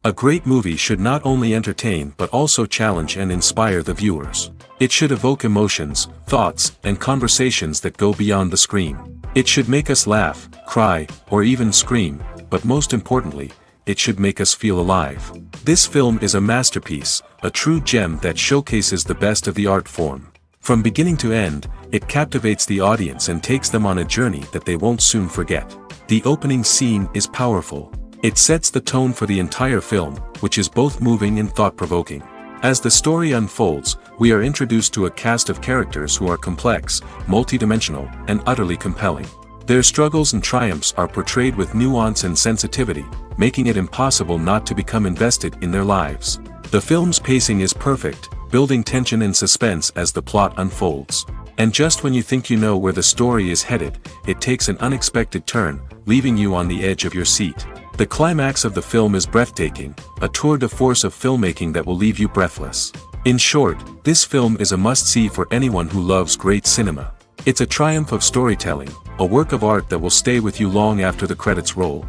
A great movie should not only entertain but also challenge and inspire the viewers. It should evoke emotions, thoughts, and conversations that go beyond the screen. It should make us laugh, cry, or even scream, but most importantly, it should make us feel alive. This film is a masterpiece, a true gem that showcases the best of the art form. From beginning to end, it captivates the audience and takes them on a journey that they won't soon forget. The opening scene is powerful. It sets the tone for the entire film, which is both moving and thought-provoking. As the story unfolds, we are introduced to a cast of characters who are complex, multidimensional, and utterly compelling. Their struggles and triumphs are portrayed with nuance and sensitivity, making it impossible not to become invested in their lives. The film's pacing is perfect, building tension and suspense as the plot unfolds. And just when you think you know where the story is headed, it takes an unexpected turn, leaving you on the edge of your seat. The climax of the film is breathtaking, a tour de force of filmmaking that will leave you breathless. In short, this film is a must-see for anyone who loves great cinema. It's a triumph of storytelling, a work of art that will stay with you long after the credits roll.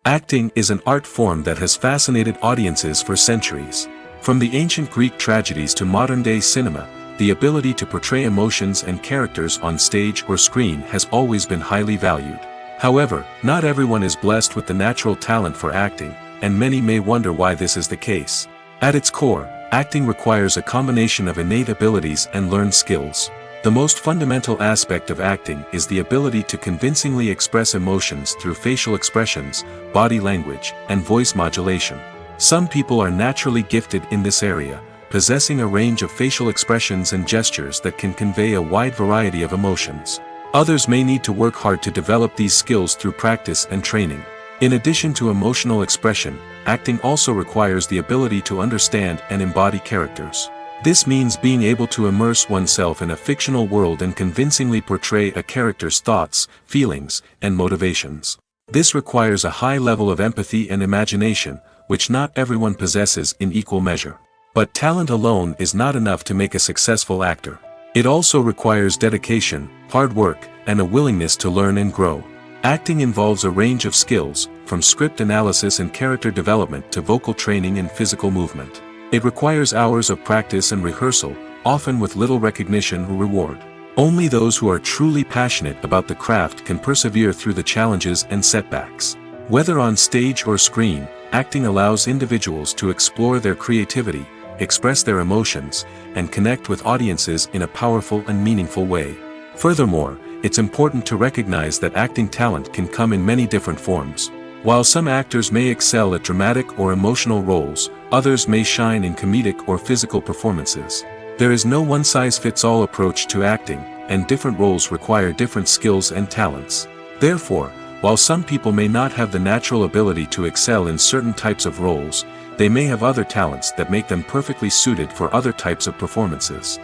Acting is an art form that has fascinated audiences for centuries. From the ancient Greek tragedies to modern-day cinema, the ability to portray emotions and characters on stage or screen has always been highly valued. However, not everyone is blessed with the natural talent for acting, and many may wonder why this is the case. At its core, acting requires a combination of innate abilities and learned skills. The most fundamental aspect of acting is the ability to convincingly express emotions through facial expressions, body language, and voice modulation. Some people are naturally gifted in this area, possessing a range of facial expressions and gestures that can convey a wide variety of emotions. Others may need to work hard to develop these skills through practice and training. In addition to emotional expression, acting also requires the ability to understand and embody characters. This means being able to immerse oneself in a fictional world and convincingly portray a character's thoughts, feelings, and motivations. This requires a high level of empathy and imagination, which not everyone possesses in equal measure. But talent alone is not enough to make a successful actor. It also requires dedication, hard work, and a willingness to learn and grow. Acting involves a range of skills, from script analysis and character development to vocal training and physical movement. It requires hours of practice and rehearsal, often with little recognition or reward. Only those who are truly passionate about the craft can persevere through the challenges and setbacks. Whether on stage or screen, acting allows individuals to explore their creativity, express their emotions, and connect with audiences in a powerful and meaningful way. Furthermore, it's important to recognize that acting talent can come in many different forms. While some actors may excel at dramatic or emotional roles, others may shine in comedic or physical performances. There is no one-size-fits-all approach to acting, and different roles require different skills and talents. Therefore, while some people may not have the natural ability to excel in certain types of roles, they may have other talents that make them perfectly suited for other types of performances.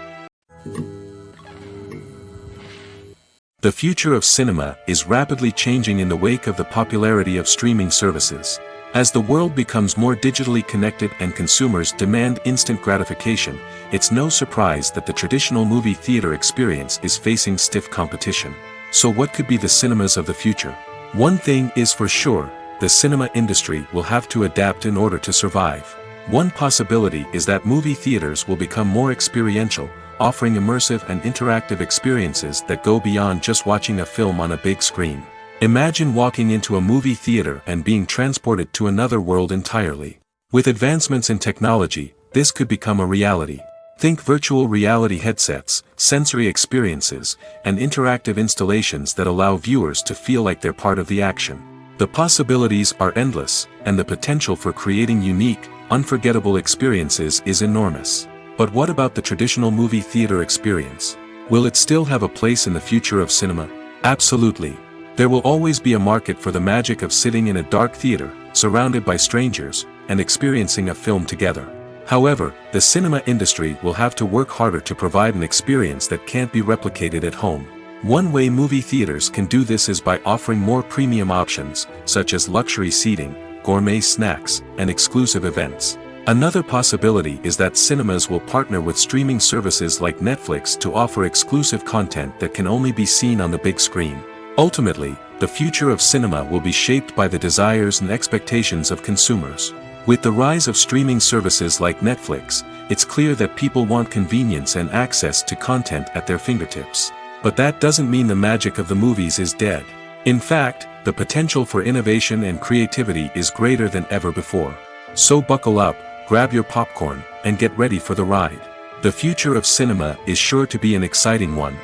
The future of cinema is rapidly changing in the wake of the popularity of streaming services. As the world becomes more digitally connected and consumers demand instant gratification, it's no surprise that the traditional movie theater experience is facing stiff competition. So what could be the cinemas of the future? One thing is for sure, the cinema industry will have to adapt in order to survive. One possibility is that movie theaters will become more experiential, offering immersive and interactive experiences that go beyond just watching a film on a big screen. Imagine walking into a movie theater and being transported to another world entirely. With advancements in technology, this could become a reality. Think virtual reality headsets, sensory experiences, and interactive installations that allow viewers to feel like they're part of the action. The possibilities are endless, and the potential for creating unique, unforgettable experiences is enormous. But what about the traditional movie theater experience? Will it still have a place in the future of cinema? Absolutely. There will always be a market for the magic of sitting in a dark theater, surrounded by strangers, and experiencing a film together. However, the cinema industry will have to work harder to provide an experience that can't be replicated at home. One way movie theaters can do this is by offering more premium options, such as luxury seating, gourmet snacks, and exclusive events. Another possibility is that cinemas will partner with streaming services like Netflix to offer exclusive content that can only be seen on the big screen. Ultimately, the future of cinema will be shaped by the desires and expectations of consumers. With the rise of streaming services like Netflix, it's clear that people want convenience and access to content at their fingertips. But that doesn't mean the magic of the movies is dead. In fact, the potential for innovation and creativity is greater than ever before. So buckle up, grab your popcorn, and get ready for the ride. The future of cinema is sure to be an exciting one.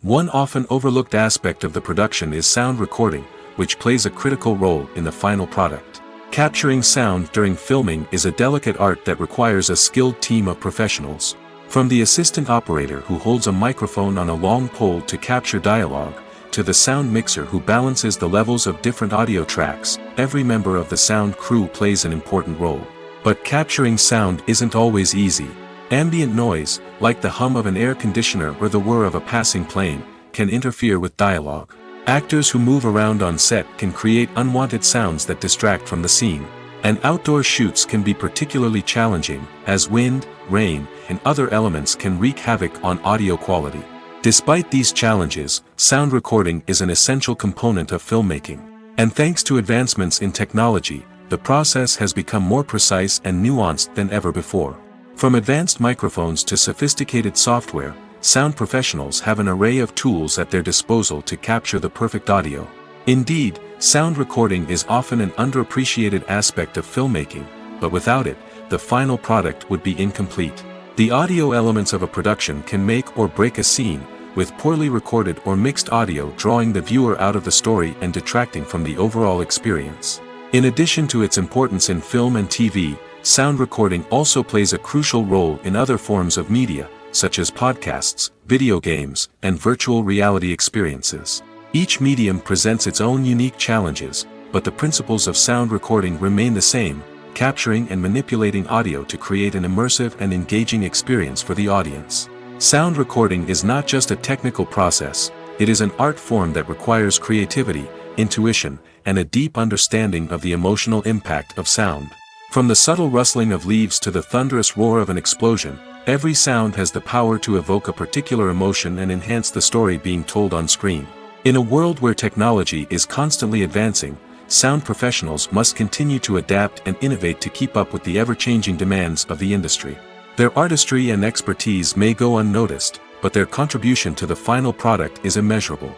One often overlooked aspect of the production is sound recording, which plays a critical role in the final product. Capturing sound during filming is a delicate art that requires a skilled team of professionals. From the assistant operator who holds a microphone on a long pole to capture dialogue, to the sound mixer who balances the levels of different audio tracks, every member of the sound crew plays an important role. But capturing sound isn't always easy. Ambient noise, like the hum of an air conditioner or the whir of a passing plane, can interfere with dialogue. Actors who move around on set can create unwanted sounds that distract from the scene. And outdoor shoots can be particularly challenging, as wind, rain, and other elements can wreak havoc on audio quality. Despite these challenges, sound recording is an essential component of filmmaking. And thanks to advancements in technology, the process has become more precise and nuanced than ever before. From advanced microphones to sophisticated software, sound professionals have an array of tools at their disposal to capture the perfect audio. Indeed, sound recording is often an underappreciated aspect of filmmaking, but without it, the final product would be incomplete. The audio elements of a production can make or break a scene, with poorly recorded or mixed audio drawing the viewer out of the story and detracting from the overall experience. In addition to its importance in film and TV, sound recording also plays a crucial role in other forms of media, such as podcasts, video games, and virtual reality experiences. Each medium presents its own unique challenges, but the principles of sound recording remain the same: capturing and manipulating audio to create an immersive and engaging experience for the audience. Sound recording is not just a technical process, it is an art form that requires creativity, intuition, and a deep understanding of the emotional impact of sound. From the subtle rustling of leaves to the thunderous roar of an explosion, every sound has the power to evoke a particular emotion and enhance the story being told on screen. In a world where technology is constantly advancing, sound professionals must continue to adapt and innovate to keep up with the ever-changing demands of the industry. Their artistry and expertise may go unnoticed, but their contribution to the final product is immeasurable.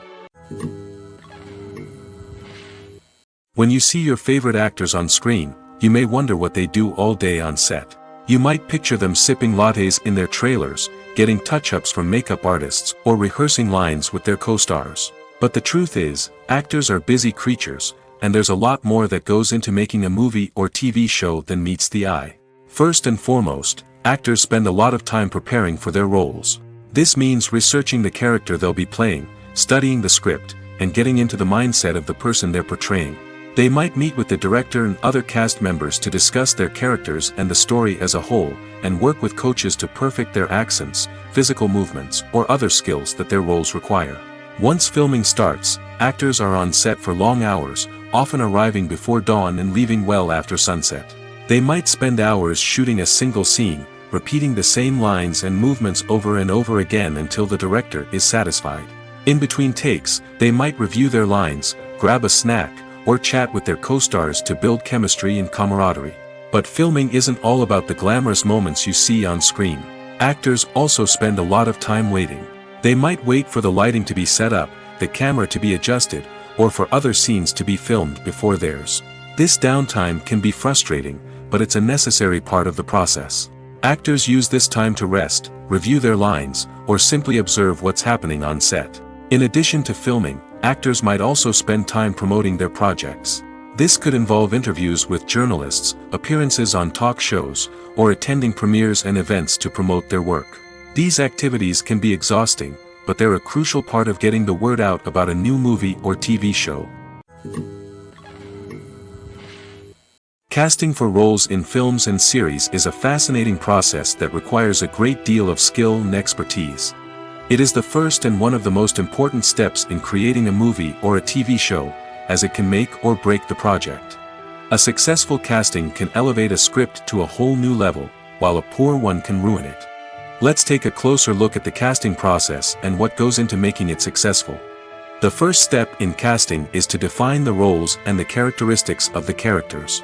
When you see your favorite actors on screen, you may wonder what they do all day on set. You might picture them sipping lattes in their trailers, getting touch-ups from makeup artists, or rehearsing lines with their co-stars. But the truth is, actors are busy creatures, and there's a lot more that goes into making a movie or TV show than meets the eye. First and foremost, actors spend a lot of time preparing for their roles. This means researching the character they'll be playing, studying the script, and getting into the mindset of the person they're portraying. They might meet with the director and other cast members to discuss their characters and the story as a whole, and work with coaches to perfect their accents, physical movements, or other skills that their roles require. Once filming starts, actors are on set for long hours, often arriving before dawn and leaving well after sunset. They might spend hours shooting a single scene, repeating the same lines and movements over and over again until the director is satisfied. In between takes, they might review their lines, grab a snack, or chat with their co-stars to build chemistry and camaraderie. But filming isn't all about the glamorous moments you see on screen. Actors also spend a lot of time waiting. They might wait for the lighting to be set up, the camera to be adjusted, or for other scenes to be filmed before theirs. This downtime can be frustrating, but it's a necessary part of the process. Actors use this time to rest, review their lines, or simply observe what's happening on set. In addition to filming, actors might also spend time promoting their projects. This could involve interviews with journalists, appearances on talk shows, or attending premieres and events to promote their work. These activities can be exhausting, but they're a crucial part of getting the word out about a new movie or TV show. Casting for roles in films and series is a fascinating process that requires a great deal of skill and expertise. It is the first and one of the most important steps in creating a movie or a TV show, as it can make or break the project. A successful casting can elevate a script to a whole new level, while a poor one can ruin it. Let's take a closer look at the casting process and what goes into making it successful. The first step in casting is to define the roles and the characteristics of the characters.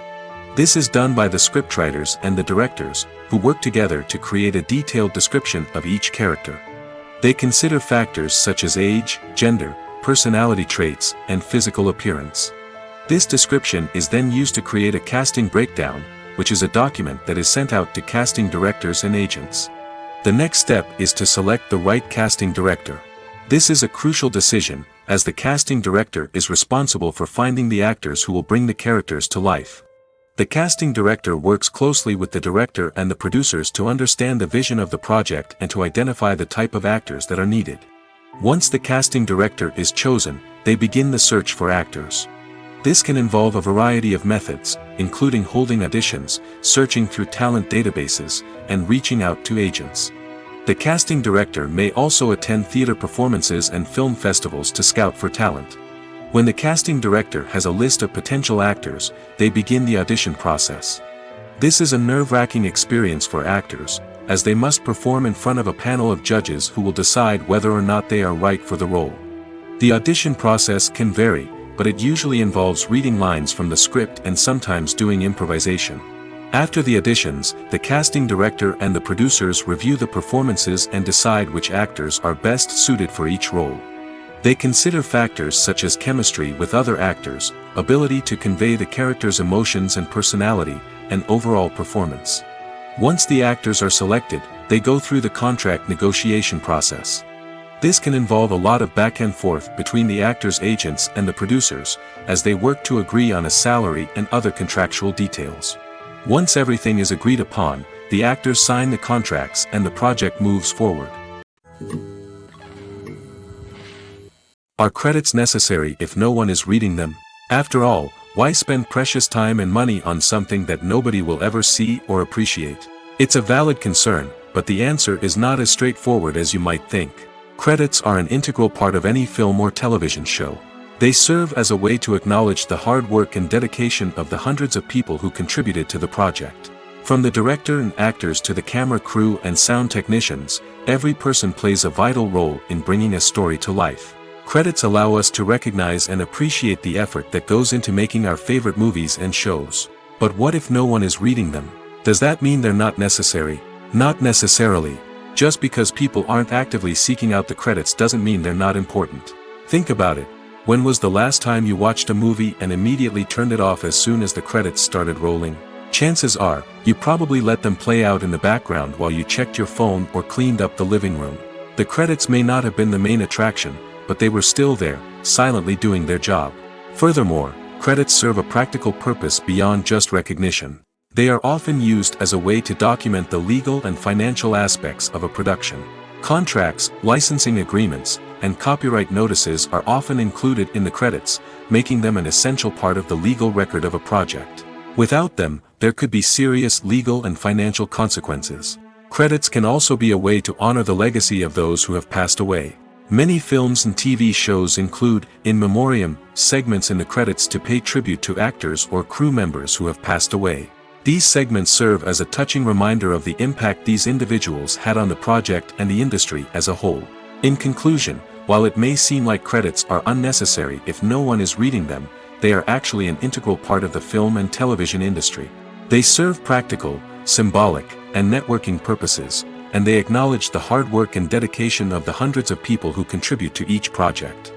This is done by the scriptwriters and the directors, who work together to create a detailed description of each character. They consider factors such as age, gender, personality traits, and physical appearance. This description is then used to create a casting breakdown, which is a document that is sent out to casting directors and agents. The next step is to select the right casting director. This is a crucial decision, as the casting director is responsible for finding the actors who will bring the characters to life. The casting director works closely with the director and the producers to understand the vision of the project and to identify the type of actors that are needed. Once the casting director is chosen, they begin the search for actors. This can involve a variety of methods, including holding auditions, searching through talent databases, and reaching out to agents. The casting director may also attend theater performances and film festivals to scout for talent. When the casting director has a list of potential actors, they begin the audition process. This is a nerve-wracking experience for actors, as they must perform in front of a panel of judges who will decide whether or not they are right for the role. The audition process can vary, but it usually involves reading lines from the script and sometimes doing improvisation. After the auditions, the casting director and the producers review the performances and decide which actors are best suited for each role. They consider factors such as chemistry with other actors, ability to convey the character's emotions and personality, and overall performance. Once the actors are selected, they go through the contract negotiation process. This can involve a lot of back and forth between the actors' agents and the producers, as they work to agree on a salary and other contractual details. Once everything is agreed upon, the actors sign the contracts and the project moves forward. Are credits necessary if no one is reading them? After all, why spend precious time and money on something that nobody will ever see or appreciate? It's a valid concern, but the answer is not as straightforward as you might think. Credits are an integral part of any film or television show. They serve as a way to acknowledge the hard work and dedication of the hundreds of people who contributed to the project. From the director and actors to the camera crew and sound technicians, every person plays a vital role in bringing a story to life. Credits allow us to recognize and appreciate the effort that goes into making our favorite movies and shows. But what if no one is reading them? Does that mean they're not necessary? Not necessarily. Just because people aren't actively seeking out the credits doesn't mean they're not important. Think about it. When was the last time you watched a movie and immediately turned it off as soon as the credits started rolling? Chances are, you probably let them play out in the background while you checked your phone or cleaned up the living room. The credits may not have been the main attraction, but they were still there, silently doing their job. Furthermore, credits serve a practical purpose beyond just recognition. They are often used as a way to document the legal and financial aspects of a production. Contracts, licensing agreements, and copyright notices are often included in the credits, making them an essential part of the legal record of a project. Without them, there could be serious legal and financial consequences. Credits can also be a way to honor the legacy of those who have passed away. Many films and TV shows include, in memoriam, segments in the credits to pay tribute to actors or crew members who have passed away. These segments serve as a touching reminder of the impact these individuals had on the project and the industry as a whole. In conclusion, while it may seem like credits are unnecessary if no one is reading them, they are actually an integral part of the film and television industry. They serve practical, symbolic, and networking purposes, and they acknowledge the hard work and dedication of the hundreds of people who contribute to each project.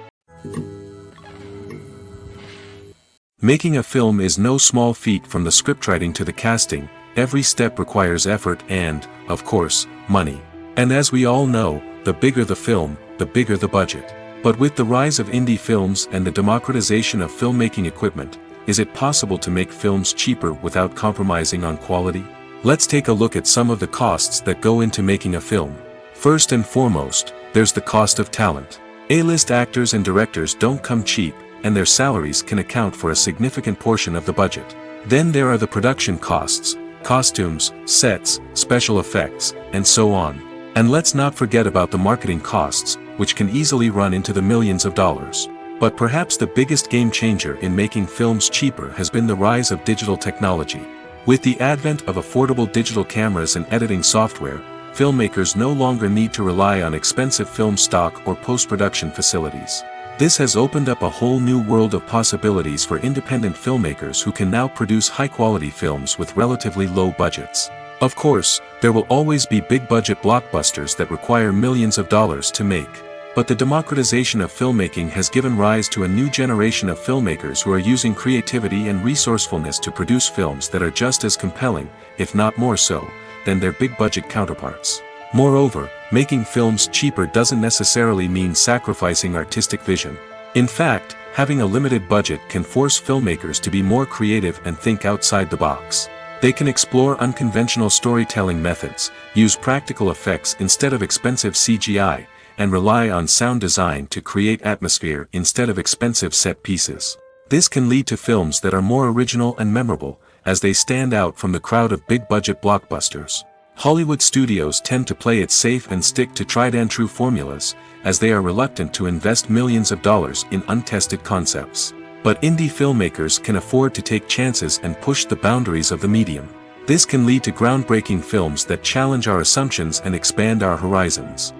Making a film is no small feat. From the scriptwriting to the casting, every step requires effort and, of course, money. And as we all know, the bigger the film, the bigger the budget. But with the rise of indie films and the democratization of filmmaking equipment, is it possible to make films cheaper without compromising on quality? Let's take a look at some of the costs that go into making a film. First and foremost, there's the cost of talent. A-list actors and directors don't come cheap, and their salaries can account for a significant portion of the budget. Then there are the production costs, costumes, sets, special effects, and so on. And let's not forget about the marketing costs, which can easily run into the millions of dollars. But perhaps the biggest game changer in making films cheaper has been the rise of digital technology. With the advent of affordable digital cameras and editing software, filmmakers no longer need to rely on expensive film stock or post-production facilities. This has opened up a whole new world of possibilities for independent filmmakers who can now produce high-quality films with relatively low budgets. Of course, there will always be big-budget blockbusters that require millions of dollars to make. But the democratization of filmmaking has given rise to a new generation of filmmakers who are using creativity and resourcefulness to produce films that are just as compelling, if not more so, than their big-budget counterparts. Moreover, making films cheaper doesn't necessarily mean sacrificing artistic vision. In fact, having a limited budget can force filmmakers to be more creative and think outside the box. They can explore unconventional storytelling methods, use practical effects instead of expensive CGI, and rely on sound design to create atmosphere instead of expensive set pieces. This can lead to films that are more original and memorable, as they stand out from the crowd of big-budget blockbusters. Hollywood studios tend to play it safe and stick to tried-and-true formulas, as they are reluctant to invest millions of dollars in untested concepts. But indie filmmakers can afford to take chances and push the boundaries of the medium. This can lead to groundbreaking films that challenge our assumptions and expand our horizons.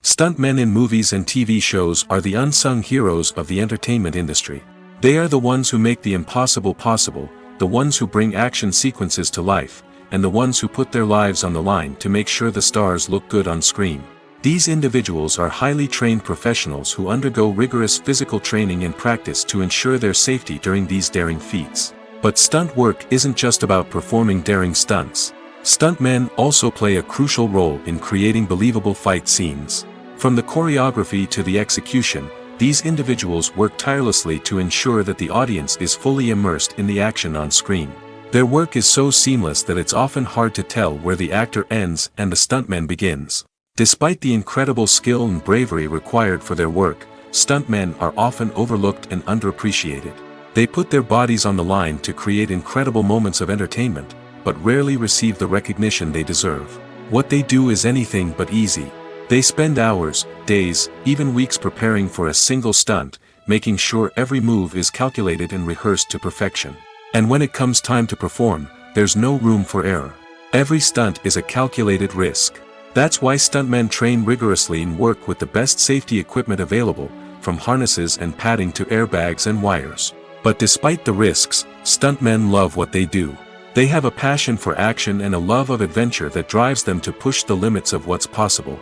Stuntmen in movies and TV shows are the unsung heroes of the entertainment industry. They are the ones who make the impossible possible, the ones who bring action sequences to life, and the ones who put their lives on the line to make sure the stars look good on screen. These individuals are highly trained professionals who undergo rigorous physical training and practice to ensure their safety during these daring feats. But stunt work isn't just about performing daring stunts. Stuntmen also play a crucial role in creating believable fight scenes. From the choreography to the execution, these individuals work tirelessly to ensure that the audience is fully immersed in the action on screen. Their work is so seamless that it's often hard to tell where the actor ends and the stuntman begins. Despite the incredible skill and bravery required for their work, stuntmen are often overlooked and underappreciated. They put their bodies on the line to create incredible moments of entertainment, but rarely receive the recognition they deserve. What they do is anything but easy. They spend hours, days, even weeks preparing for a single stunt, making sure every move is calculated and rehearsed to perfection. And when it comes time to perform, there's no room for error. Every stunt is a calculated risk. That's why stuntmen train rigorously and work with the best safety equipment available, from harnesses and padding to airbags and wires. But despite the risks, stuntmen love what they do. They have a passion for action and a love of adventure that drives them to push the limits of what's possible.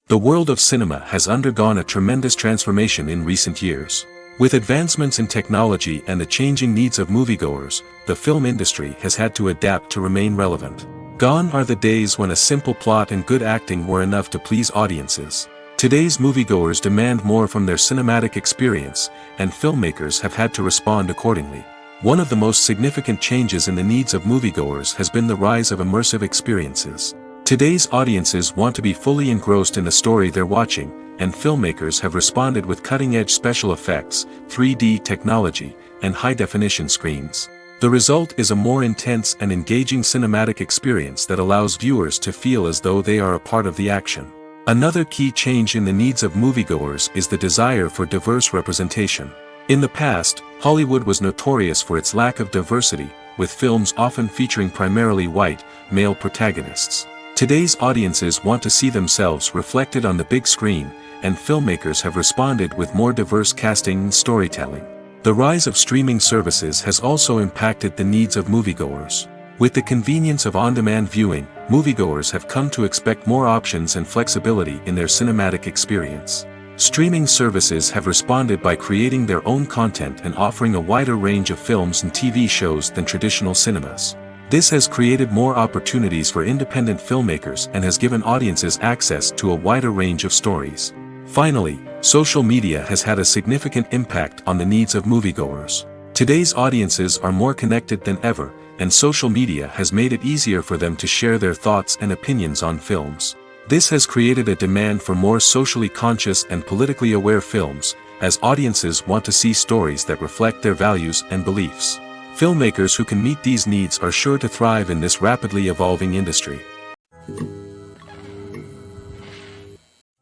The world of cinema has undergone a tremendous transformation in recent years. With advancements in technology and the changing needs of moviegoers, the film industry has had to adapt to remain relevant. Gone are the days when a simple plot and good acting were enough to please audiences. Today's moviegoers demand more from their cinematic experience, and filmmakers have had to respond accordingly. One of the most significant changes in the needs of moviegoers has been the rise of immersive experiences. Today's audiences want to be fully engrossed in the story they're watching, and filmmakers have responded with cutting-edge special effects, 3D technology, and high-definition screens. The result is a more intense and engaging cinematic experience that allows viewers to feel as though they are a part of the action. Another key change in the needs of moviegoers is the desire for diverse representation. In the past, Hollywood was notorious for its lack of diversity, with films often featuring primarily white, male protagonists. Today's audiences want to see themselves reflected on the big screen, and filmmakers have responded with more diverse casting and storytelling. The rise of streaming services has also impacted the needs of moviegoers. With the convenience of on-demand viewing, moviegoers have come to expect more options and flexibility in their cinematic experience. Streaming services have responded by creating their own content and offering a wider range of films and TV shows than traditional cinemas. This has created more opportunities for independent filmmakers and has given audiences access to a wider range of stories. Finally, social media has had a significant impact on the needs of moviegoers. Today's audiences are more connected than ever, and social media has made it easier for them to share their thoughts and opinions on films. This has created a demand for more socially conscious and politically aware films, as audiences want to see stories that reflect their values and beliefs. Filmmakers who can meet these needs are sure to thrive in this rapidly evolving industry.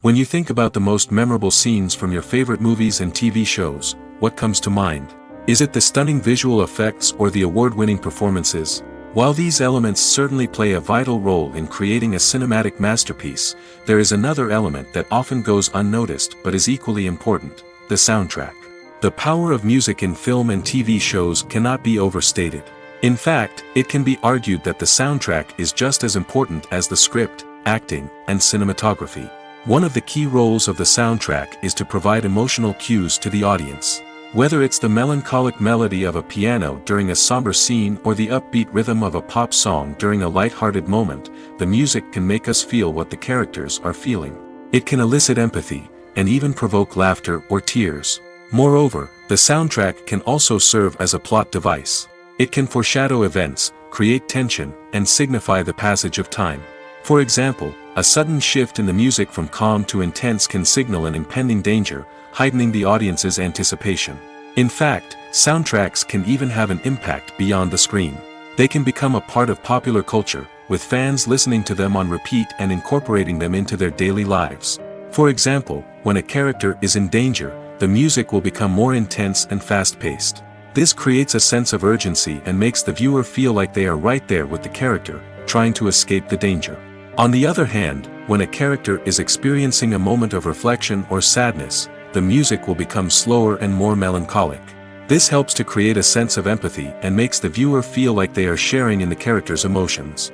When you think about the most memorable scenes from your favorite movies and TV shows, what comes to mind? Is it the stunning visual effects or the award-winning performances? While these elements certainly play a vital role in creating a cinematic masterpiece, there is another element that often goes unnoticed but is equally important: the soundtrack. The power of music in film and TV shows cannot be overstated. In fact, it can be argued that the soundtrack is just as important as the script, acting, and cinematography. One of the key roles of the soundtrack is to provide emotional cues to the audience. Whether it's the melancholic melody of a piano during a somber scene or the upbeat rhythm of a pop song during a light-hearted moment, the music can make us feel what the characters are feeling. It can elicit empathy, and even provoke laughter or tears. Moreover, the soundtrack can also serve as a plot device. It can foreshadow events, create tension, and signify the passage of time. For example, a sudden shift in the music from calm to intense can signal an impending danger, heightening the audience's anticipation. In fact, soundtracks can even have an impact beyond the screen. They can become a part of popular culture, with fans listening to them on repeat and incorporating them into their daily lives. For example, when a character is in danger, the music will become more intense and fast-paced. This creates a sense of urgency and makes the viewer feel like they are right there with the character, trying to escape the danger. On the other hand, when a character is experiencing a moment of reflection or sadness, the music will become slower and more melancholic. This helps to create a sense of empathy and makes the viewer feel like they are sharing in the character's emotions.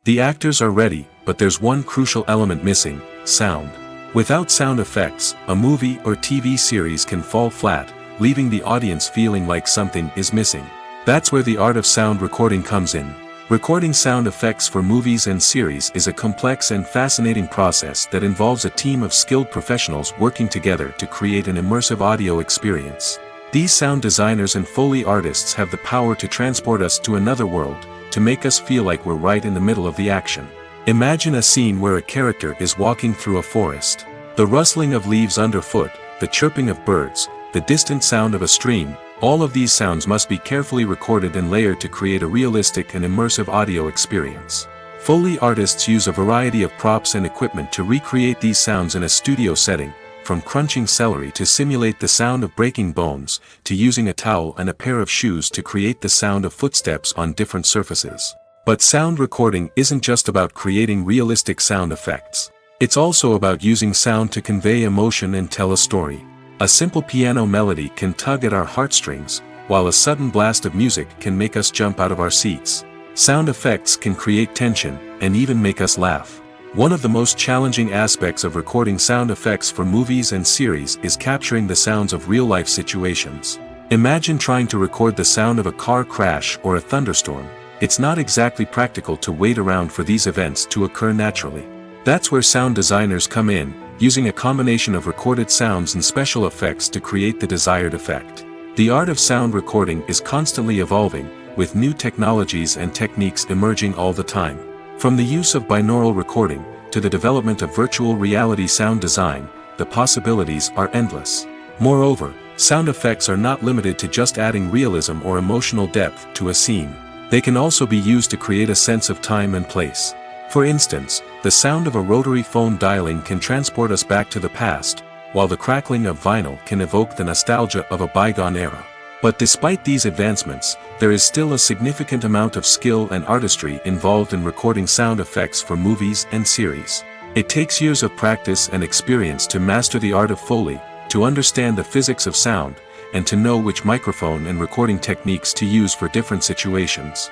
The actors are ready, but there's one crucial element missing: sound. Without sound effects, a movie or TV series can fall flat, leaving the audience feeling like something is missing. That's where the art of sound recording comes in. Recording sound effects for movies and series is a complex and fascinating process that involves a team of skilled professionals working together to create an immersive audio experience. These sound designers and Foley artists have the power to transport us to another world, to make us feel like we're right in the middle of the action. Imagine a scene where a character is walking through a forest. The rustling of leaves underfoot, the chirping of birds, the distant sound of a stream, all of these sounds must be carefully recorded and layered to create a realistic and immersive audio experience. Foley artists use a variety of props and equipment to recreate these sounds in a studio setting, from crunching celery to simulate the sound of breaking bones, to using a towel and a pair of shoes to create the sound of footsteps on different surfaces. But sound recording isn't just about creating realistic sound effects. It's also about using sound to convey emotion and tell a story. A simple piano melody can tug at our heartstrings, while a sudden blast of music can make us jump out of our seats. Sound effects can create tension, and even make us laugh. One of the most challenging aspects of recording sound effects for movies and series is capturing the sounds of real-life situations. Imagine trying to record the sound of a car crash or a thunderstorm. It's not exactly practical to wait around for these events to occur naturally. That's where sound designers come in, using a combination of recorded sounds and special effects to create the desired effect. The art of sound recording is constantly evolving, with new technologies and techniques emerging all the time. From the use of binaural recording, to the development of virtual reality sound design, the possibilities are endless. Moreover, sound effects are not limited to just adding realism or emotional depth to a scene. They can also be used to create a sense of time and place. For instance, the sound of a rotary phone dialing can transport us back to the past, while the crackling of vinyl can evoke the nostalgia of a bygone era. But despite these advancements, there is still a significant amount of skill and artistry involved in recording sound effects for movies and series. It takes years of practice and experience to master the art of Foley, to understand the physics of sound, and to know which microphone and recording techniques to use for different situations.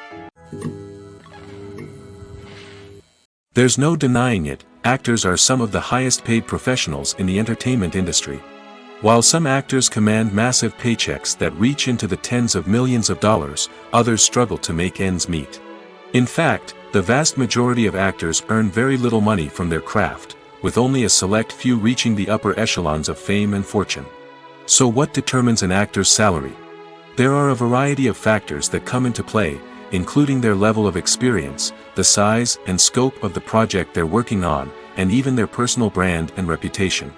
There's no denying it, actors are some of the highest paid professionals in the entertainment industry. While some actors command massive paychecks that reach into the tens of millions of dollars, others struggle to make ends meet. In fact, the vast majority of actors earn very little money from their craft, with only a select few reaching the upper echelons of fame and fortune. So what determines an actor's salary? There are a variety of factors that come into play, including their level of experience, the size and scope of the project they're working on, and even their personal brand and reputation.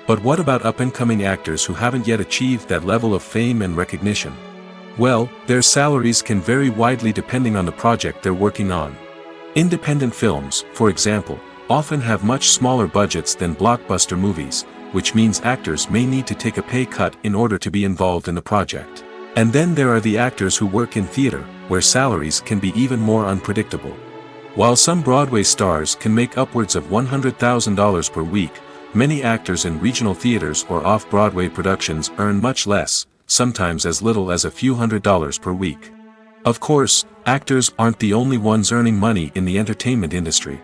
But what about up-and-coming actors who haven't yet achieved that level of fame and recognition? Well, their salaries can vary widely depending on the project they're working on. Independent films, for example, often have much smaller budgets than blockbuster movies, which means actors may need to take a pay cut in order to be involved in the project. And then there are the actors who work in theater, where salaries can be even more unpredictable. While some Broadway stars can make upwards of $100,000 per week, many actors in regional theaters or off-Broadway productions earn much less, sometimes as little as a few $100s per week. Of course, actors aren't the only ones earning money in the entertainment industry.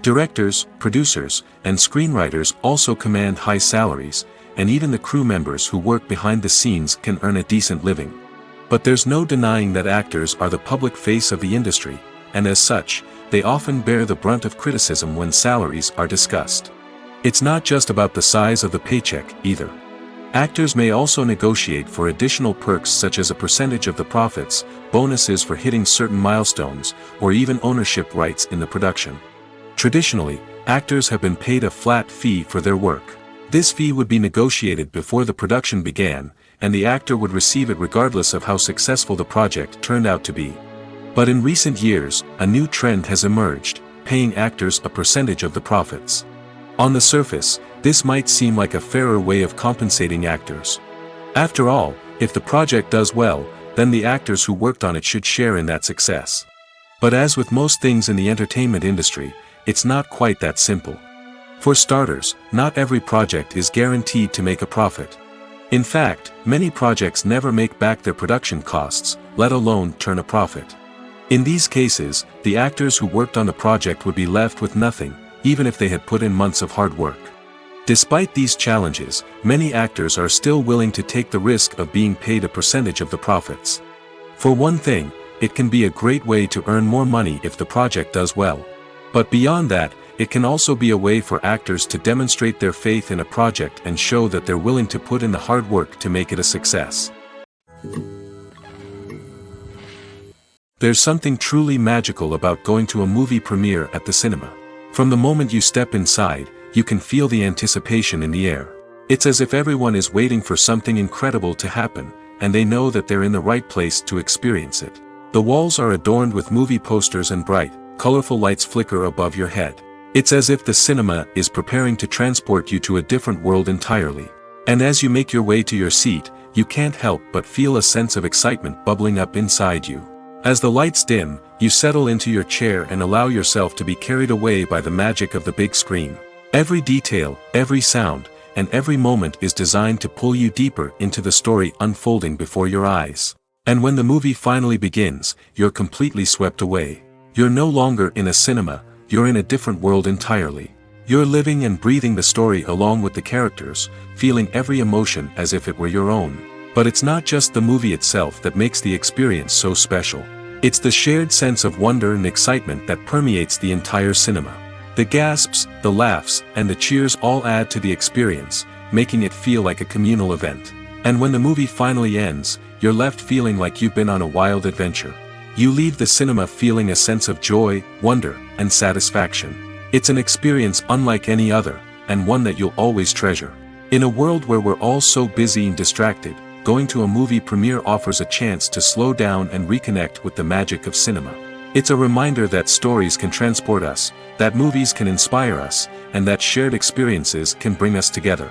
Directors, producers, and screenwriters also command high salaries, and even the crew members who work behind the scenes can earn a decent living. But there's no denying that actors are the public face of the industry, and as such, they often bear the brunt of criticism when salaries are discussed. It's not just about the size of the paycheck, either. Actors may also negotiate for additional perks such as a percentage of the profits, bonuses for hitting certain milestones, or even ownership rights in the production. Traditionally, actors have been paid a flat fee for their work. This fee would be negotiated before the production began, and the actor would receive it regardless of how successful the project turned out to be. But in recent years, a new trend has emerged, paying actors a percentage of the profits. On the surface, this might seem like a fairer way of compensating actors. After all, if the project does well, then the actors who worked on it should share in that success. But as with most things in the entertainment industry, it's not quite that simple. For starters, not every project is guaranteed to make a profit. In fact, many projects never make back their production costs, let alone turn a profit. In these cases, the actors who worked on the project would be left with nothing, even if they had put in months of hard work. Despite these challenges, many actors are still willing to take the risk of being paid a percentage of the profits. For one thing, it can be a great way to earn more money if the project does well. But beyond that, it can also be a way for actors to demonstrate their faith in a project and show that they're willing to put in the hard work to make it a success. There's something truly magical about going to a movie premiere at the cinema. From the moment you step inside, you can feel the anticipation in the air. It's as if everyone is waiting for something incredible to happen, and they know that they're in the right place to experience it. The walls are adorned with movie posters and bright, colorful lights flicker above your head. It's as if the cinema is preparing to transport you to a different world entirely. And as you make your way to your seat, you can't help but feel a sense of excitement bubbling up inside you. As the lights dim, you settle into your chair and allow yourself to be carried away by the magic of the big screen. Every detail, every sound, and every moment is designed to pull you deeper into the story unfolding before your eyes. And when the movie finally begins, you're completely swept away. You're no longer in a cinema, you're in a different world entirely. You're living and breathing the story along with the characters, feeling every emotion as if it were your own. But it's not just the movie itself that makes the experience so special. It's the shared sense of wonder and excitement that permeates the entire cinema. The gasps, the laughs, and the cheers all add to the experience, making it feel like a communal event. And when the movie finally ends, you're left feeling like you've been on a wild adventure. You leave the cinema feeling a sense of joy, wonder, and satisfaction. It's an experience unlike any other, and one that you'll always treasure. In a world where we're all so busy and distracted, going to a movie premiere offers a chance to slow down and reconnect with the magic of cinema. It's a reminder that stories can transport us, that movies can inspire us, and that shared experiences can bring us together.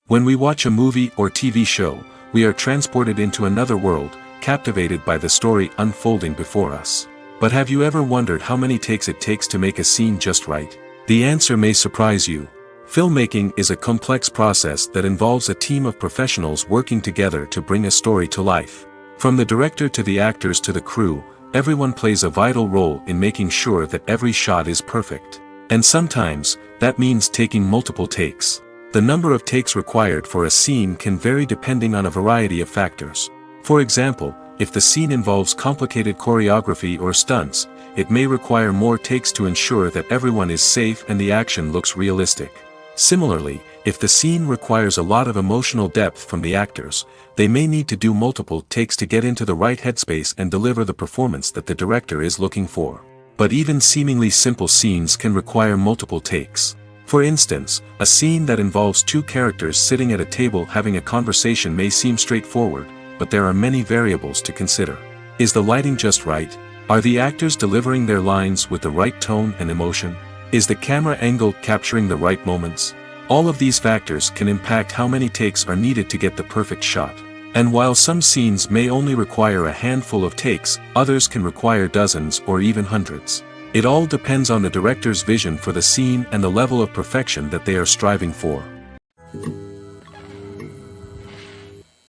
When we watch a movie or TV show, we are transported into another world, captivated by the story unfolding before us. But have you ever wondered how many takes it takes to make a scene just right? The answer may surprise you. Filmmaking is a complex process that involves a team of professionals working together to bring a story to life. From the director to the actors to the crew, everyone plays a vital role in making sure that every shot is perfect. And sometimes, that means taking multiple takes. The number of takes required for a scene can vary depending on a variety of factors. For example, if the scene involves complicated choreography or stunts, it may require more takes to ensure that everyone is safe and the action looks realistic. Similarly, if the scene requires a lot of emotional depth from the actors, they may need to do multiple takes to get into the right headspace and deliver the performance that the director is looking for. But even seemingly simple scenes can require multiple takes. For instance, a scene that involves two characters sitting at a table having a conversation may seem straightforward, but there are many variables to consider. Is the lighting just right? Are the actors delivering their lines with the right tone and emotion? Is the camera angle capturing the right moments? All of these factors can impact how many takes are needed to get the perfect shot. And while some scenes may only require a handful of takes, others can require dozens or even hundreds. It all depends on the director's vision for the scene and the level of perfection that they are striving for.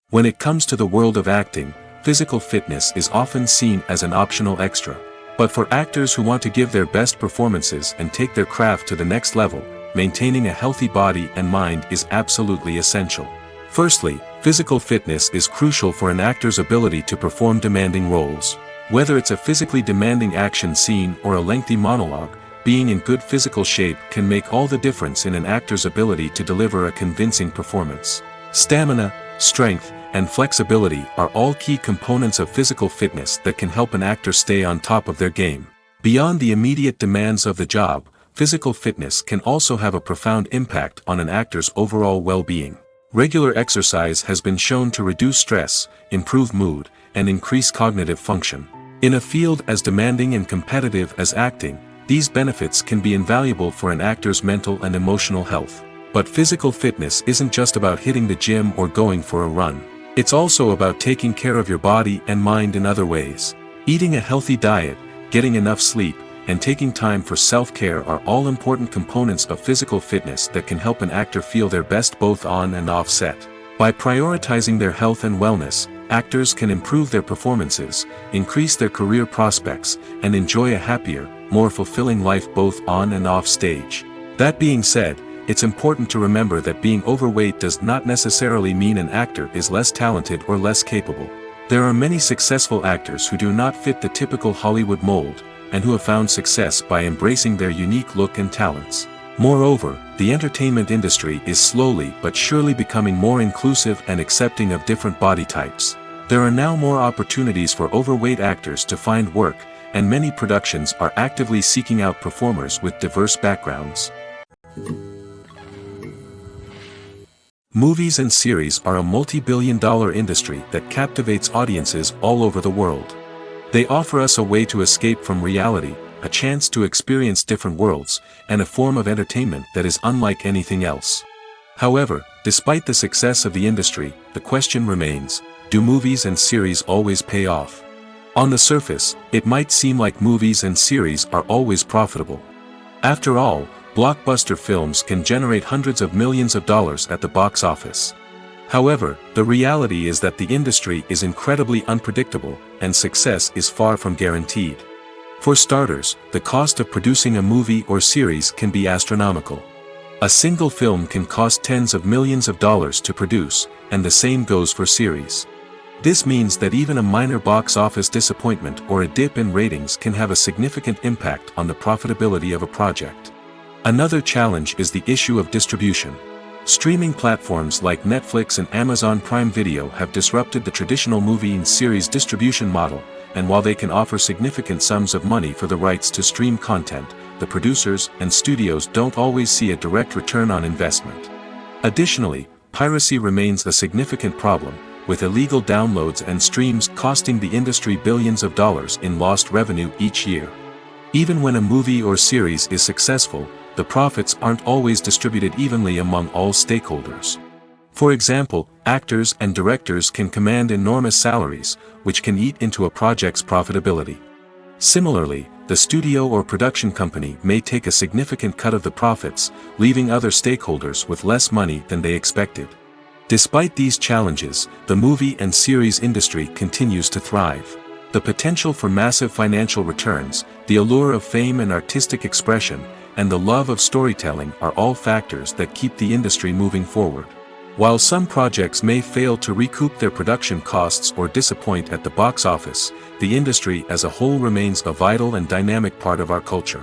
When it comes to the world of acting, physical fitness is often seen as an optional extra. But for actors who want to give their best performances and take their craft to the next level, maintaining a healthy body and mind is absolutely essential. Firstly, physical fitness is crucial for an actor's ability to perform demanding roles. Whether it's a physically demanding action scene or a lengthy monologue, being in good physical shape can make all the difference in an actor's ability to deliver a convincing performance. Stamina, strength, and flexibility are all key components of physical fitness that can help an actor stay on top of their game. Beyond the immediate demands of the job, physical fitness can also have a profound impact on an actor's overall well-being. Regular exercise has been shown to reduce stress, improve mood, and increase cognitive function. In a field as demanding and competitive as acting, these benefits can be invaluable for an actor's mental and emotional health. But physical fitness isn't just about hitting the gym or going for a run. It's also about taking care of your body and mind in other ways. Eating a healthy diet, getting enough sleep, and taking time for self-care are all important components of physical fitness that can help an actor feel their best both on and off set. By prioritizing their health and wellness, actors can improve their performances, increase their career prospects, and enjoy a happier, more fulfilling life both on and off stage. That being said, it's important to remember that being overweight does not necessarily mean an actor is less talented or less capable. There are many successful actors who do not fit the typical Hollywood mold, and who have found success by embracing their unique look and talents. Moreover, the entertainment industry is slowly but surely becoming more inclusive and accepting of different body types. There are now more opportunities for overweight actors to find work, and many productions are actively seeking out performers with diverse backgrounds. Movies and series are a multi-billion-dollar industry that captivates audiences all over the world. They offer us a way to escape from reality, a chance to experience different worlds, and a form of entertainment that is unlike anything else. However, despite the success of the industry, the question remains, do movies and series always pay off? On the surface, it might seem like movies and series are always profitable. After all, blockbuster films can generate hundreds of millions of dollars at the box office. However, the reality is that the industry is incredibly unpredictable, and success is far from guaranteed. For starters, the cost of producing a movie or series can be astronomical. A single film can cost tens of millions of dollars to produce, and the same goes for series. This means that even a minor box office disappointment or a dip in ratings can have a significant impact on the profitability of a project. Another challenge is the issue of distribution. Streaming platforms like Netflix and Amazon Prime Video have disrupted the traditional movie and series distribution model, and while they can offer significant sums of money for the rights to stream content, the producers and studios don't always see a direct return on investment. Additionally, piracy remains a significant problem, with illegal downloads and streams costing the industry billions of dollars in lost revenue each year. Even when a movie or series is successful, the profits aren't always distributed evenly among all stakeholders. For example, actors and directors can command enormous salaries, which can eat into a project's profitability. Similarly, the studio or production company may take a significant cut of the profits, leaving other stakeholders with less money than they expected. Despite these challenges, the movie and series industry continues to thrive. The potential for massive financial returns, the allure of fame and artistic expression, and the love of storytelling are all factors that keep the industry moving forward. While some projects may fail to recoup their production costs or disappoint at the box office, the industry as a whole remains a vital and dynamic part of our culture.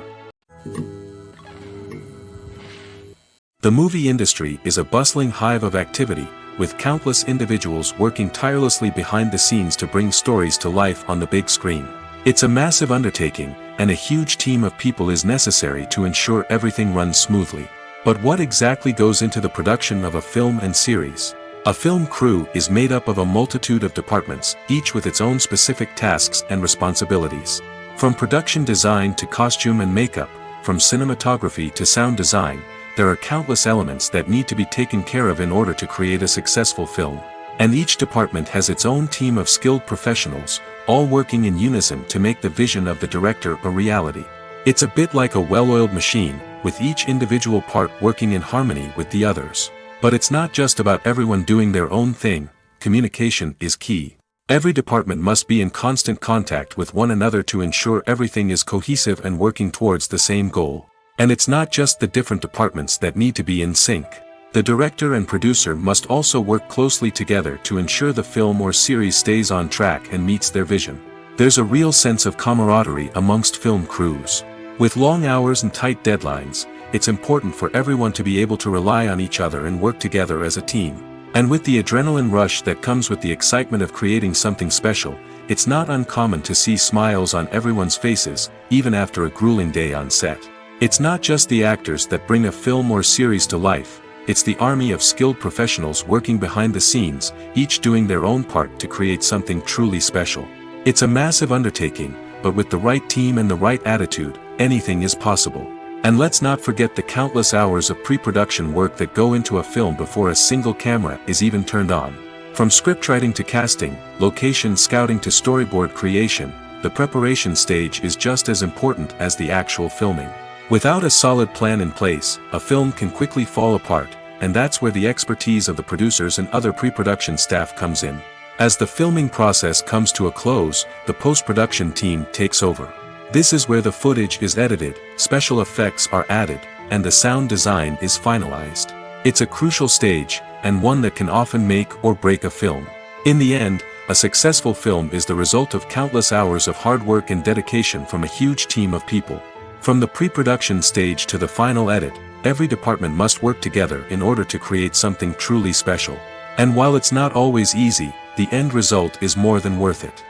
The movie industry is a bustling hive of activity, with countless individuals working tirelessly behind the scenes to bring stories to life on the big screen. It's a massive undertaking, and a huge team of people is necessary to ensure everything runs smoothly. But what exactly goes into the production of a film and series? A film crew is made up of a multitude of departments, each with its own specific tasks and responsibilities. From production design to costume and makeup, from cinematography to sound design, there are countless elements that need to be taken care of in order to create a successful film. And each department has its own team of skilled professionals, all working in unison to make the vision of the director a reality. It's a bit like a well-oiled machine, with each individual part working in harmony with the others. But it's not just about everyone doing their own thing. Communication is key. Every department must be in constant contact with one another to ensure everything is cohesive and working towards the same goal. And it's not just the different departments that need to be in sync. The director and producer must also work closely together to ensure the film or series stays on track and meets their vision. There's a real sense of camaraderie amongst film crews. With long hours and tight deadlines, it's important for everyone to be able to rely on each other and work together as a team. And with the adrenaline rush that comes with the excitement of creating something special, it's not uncommon to see smiles on everyone's faces, even after a grueling day on set. It's not just the actors that bring a film or series to life, it's the army of skilled professionals working behind the scenes, each doing their own part to create something truly special. It's a massive undertaking, but with the right team and the right attitude, anything is possible. And let's not forget the countless hours of pre-production work that go into a film before a single camera is even turned on. From scriptwriting to casting, location scouting to storyboard creation, the preparation stage is just as important as the actual filming. Without a solid plan in place, a film can quickly fall apart, and that's where the expertise of the producers and other pre-production staff comes in. As the filming process comes to a close, the post-production team takes over. This is where the footage is edited, special effects are added, and the sound design is finalized. It's a crucial stage, and one that can often make or break a film. In the end, a successful film is the result of countless hours of hard work and dedication from a huge team of people. From the pre-production stage to the final edit, every department must work together in order to create something truly special. And while it's not always easy, the end result is more than worth it.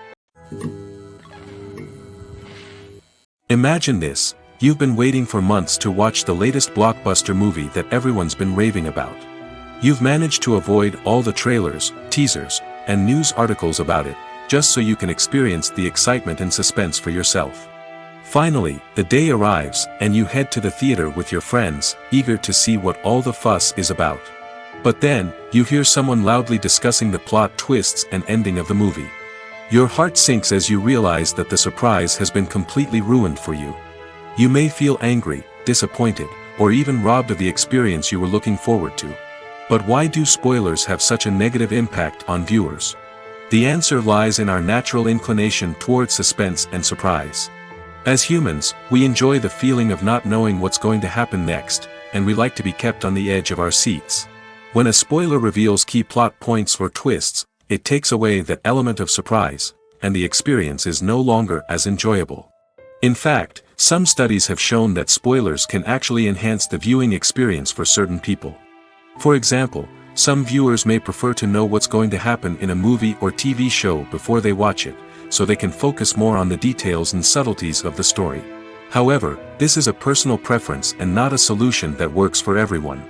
Imagine this, you've been waiting for months to watch the latest blockbuster movie that everyone's been raving about. You've managed to avoid all the trailers, teasers, and news articles about it, just so you can experience the excitement and suspense for yourself. Finally, the day arrives, and you head to the theater with your friends, eager to see what all the fuss is about. But then, you hear someone loudly discussing the plot twists and ending of the movie. Your heart sinks as you realize that the surprise has been completely ruined for you. You may feel angry, disappointed, or even robbed of the experience you were looking forward to. But why do spoilers have such a negative impact on viewers? The answer lies in our natural inclination toward suspense and surprise. As humans, we enjoy the feeling of not knowing what's going to happen next, and we like to be kept on the edge of our seats. When a spoiler reveals key plot points or twists, it takes away that element of surprise, and the experience is no longer as enjoyable. In fact, some studies have shown that spoilers can actually enhance the viewing experience for certain people. For example, some viewers may prefer to know what's going to happen in a movie or TV show before they watch it, so they can focus more on the details and subtleties of the story. However, this is a personal preference and not a solution that works for everyone.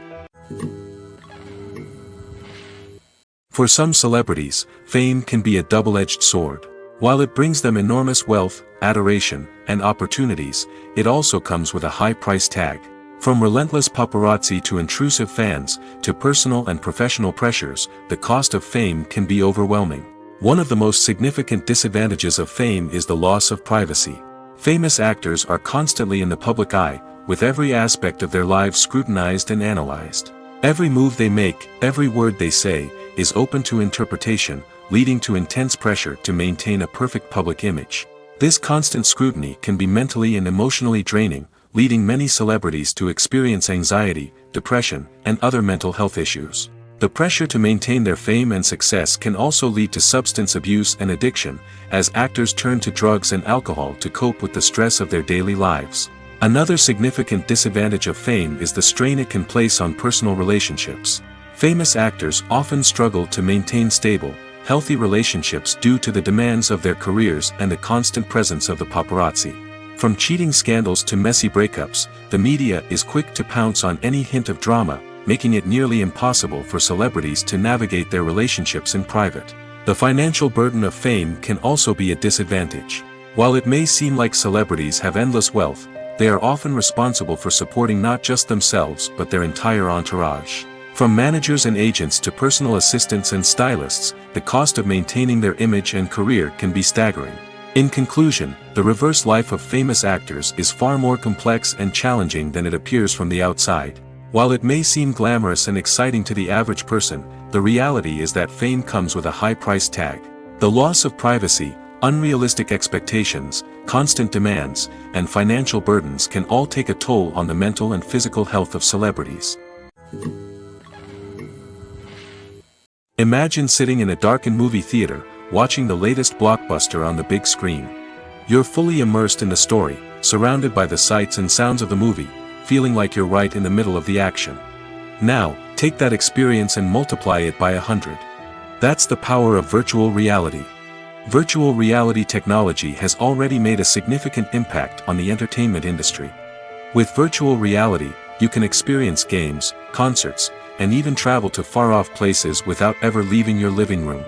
For some celebrities, fame can be a double-edged sword. While it brings them enormous wealth, adoration, and opportunities, it also comes with a high price tag. From relentless paparazzi to intrusive fans, to personal and professional pressures, the cost of fame can be overwhelming. One of the most significant disadvantages of fame is the loss of privacy. Famous actors are constantly in the public eye, with every aspect of their lives scrutinized and analyzed. Every move they make, every word they say, is open to interpretation, leading to intense pressure to maintain a perfect public image. This constant scrutiny can be mentally and emotionally draining, leading many celebrities to experience anxiety, depression, and other mental health issues. The pressure to maintain their fame and success can also lead to substance abuse and addiction, as actors turn to drugs and alcohol to cope with the stress of their daily lives. Another significant disadvantage of fame is the strain it can place on personal relationships. Famous actors often struggle to maintain stable, healthy relationships due to the demands of their careers and the constant presence of the paparazzi. From cheating scandals to messy breakups, the media is quick to pounce on any hint of drama, making it nearly impossible for celebrities to navigate their relationships in private. The financial burden of fame can also be a disadvantage. While it may seem like celebrities have endless wealth, they are often responsible for supporting not just themselves but their entire entourage. From managers and agents to personal assistants and stylists, the cost of maintaining their image and career can be staggering. In conclusion, the reverse life of famous actors is far more complex and challenging than it appears from the outside. While it may seem glamorous and exciting to the average person, the reality is that fame comes with a high price tag. The loss of privacy, unrealistic expectations, constant demands, and financial burdens can all take a toll on the mental and physical health of celebrities. Imagine sitting in a darkened movie theater, watching the latest blockbuster on the big screen. You're fully immersed in the story, surrounded by the sights and sounds of the movie, feeling like you're right in the middle of the action. Now, take that experience and multiply it by 100. That's the power of virtual reality. Virtual reality technology has already made a significant impact on the entertainment industry. With virtual reality, you can experience games, concerts, and even travel to far-off places without ever leaving your living room.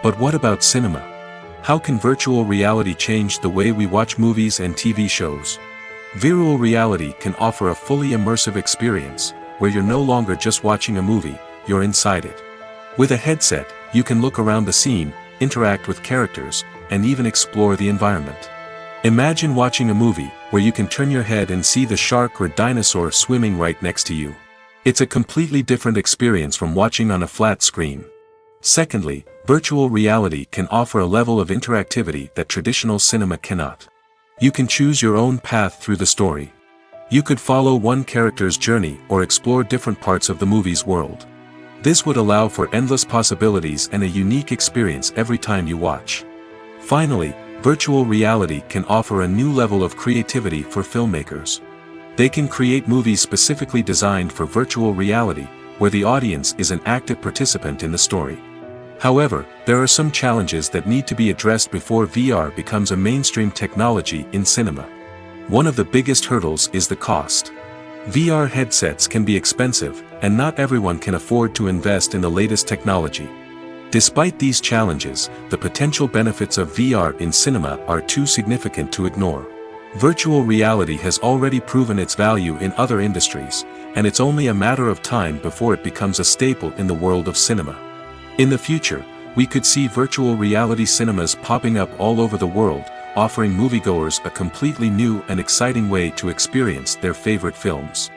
But what about cinema? How can virtual reality change the way we watch movies and TV shows? Virtual reality can offer a fully immersive experience, where you're no longer just watching a movie, you're inside it. With a headset, you can look around the scene, interact with characters, and even explore the environment. Imagine watching a movie, where you can turn your head and see the shark or dinosaur swimming right next to you. It's a completely different experience from watching on a flat screen. Secondly, virtual reality can offer a level of interactivity that traditional cinema cannot. You can choose your own path through the story. You could follow one character's journey or explore different parts of the movie's world. This would allow for endless possibilities and a unique experience every time you watch. Finally, virtual reality can offer a new level of creativity for filmmakers. They can create movies specifically designed for virtual reality, where the audience is an active participant in the story. However, there are some challenges that need to be addressed before VR becomes a mainstream technology in cinema. One of the biggest hurdles is the cost. VR headsets can be expensive, and not everyone can afford to invest in the latest technology. Despite these challenges, the potential benefits of VR in cinema are too significant to ignore. Virtual reality has already proven its value in other industries, and it's only a matter of time before it becomes a staple in the world of cinema. In the future, we could see virtual reality cinemas popping up all over the world, offering moviegoers a completely new and exciting way to experience their favorite films.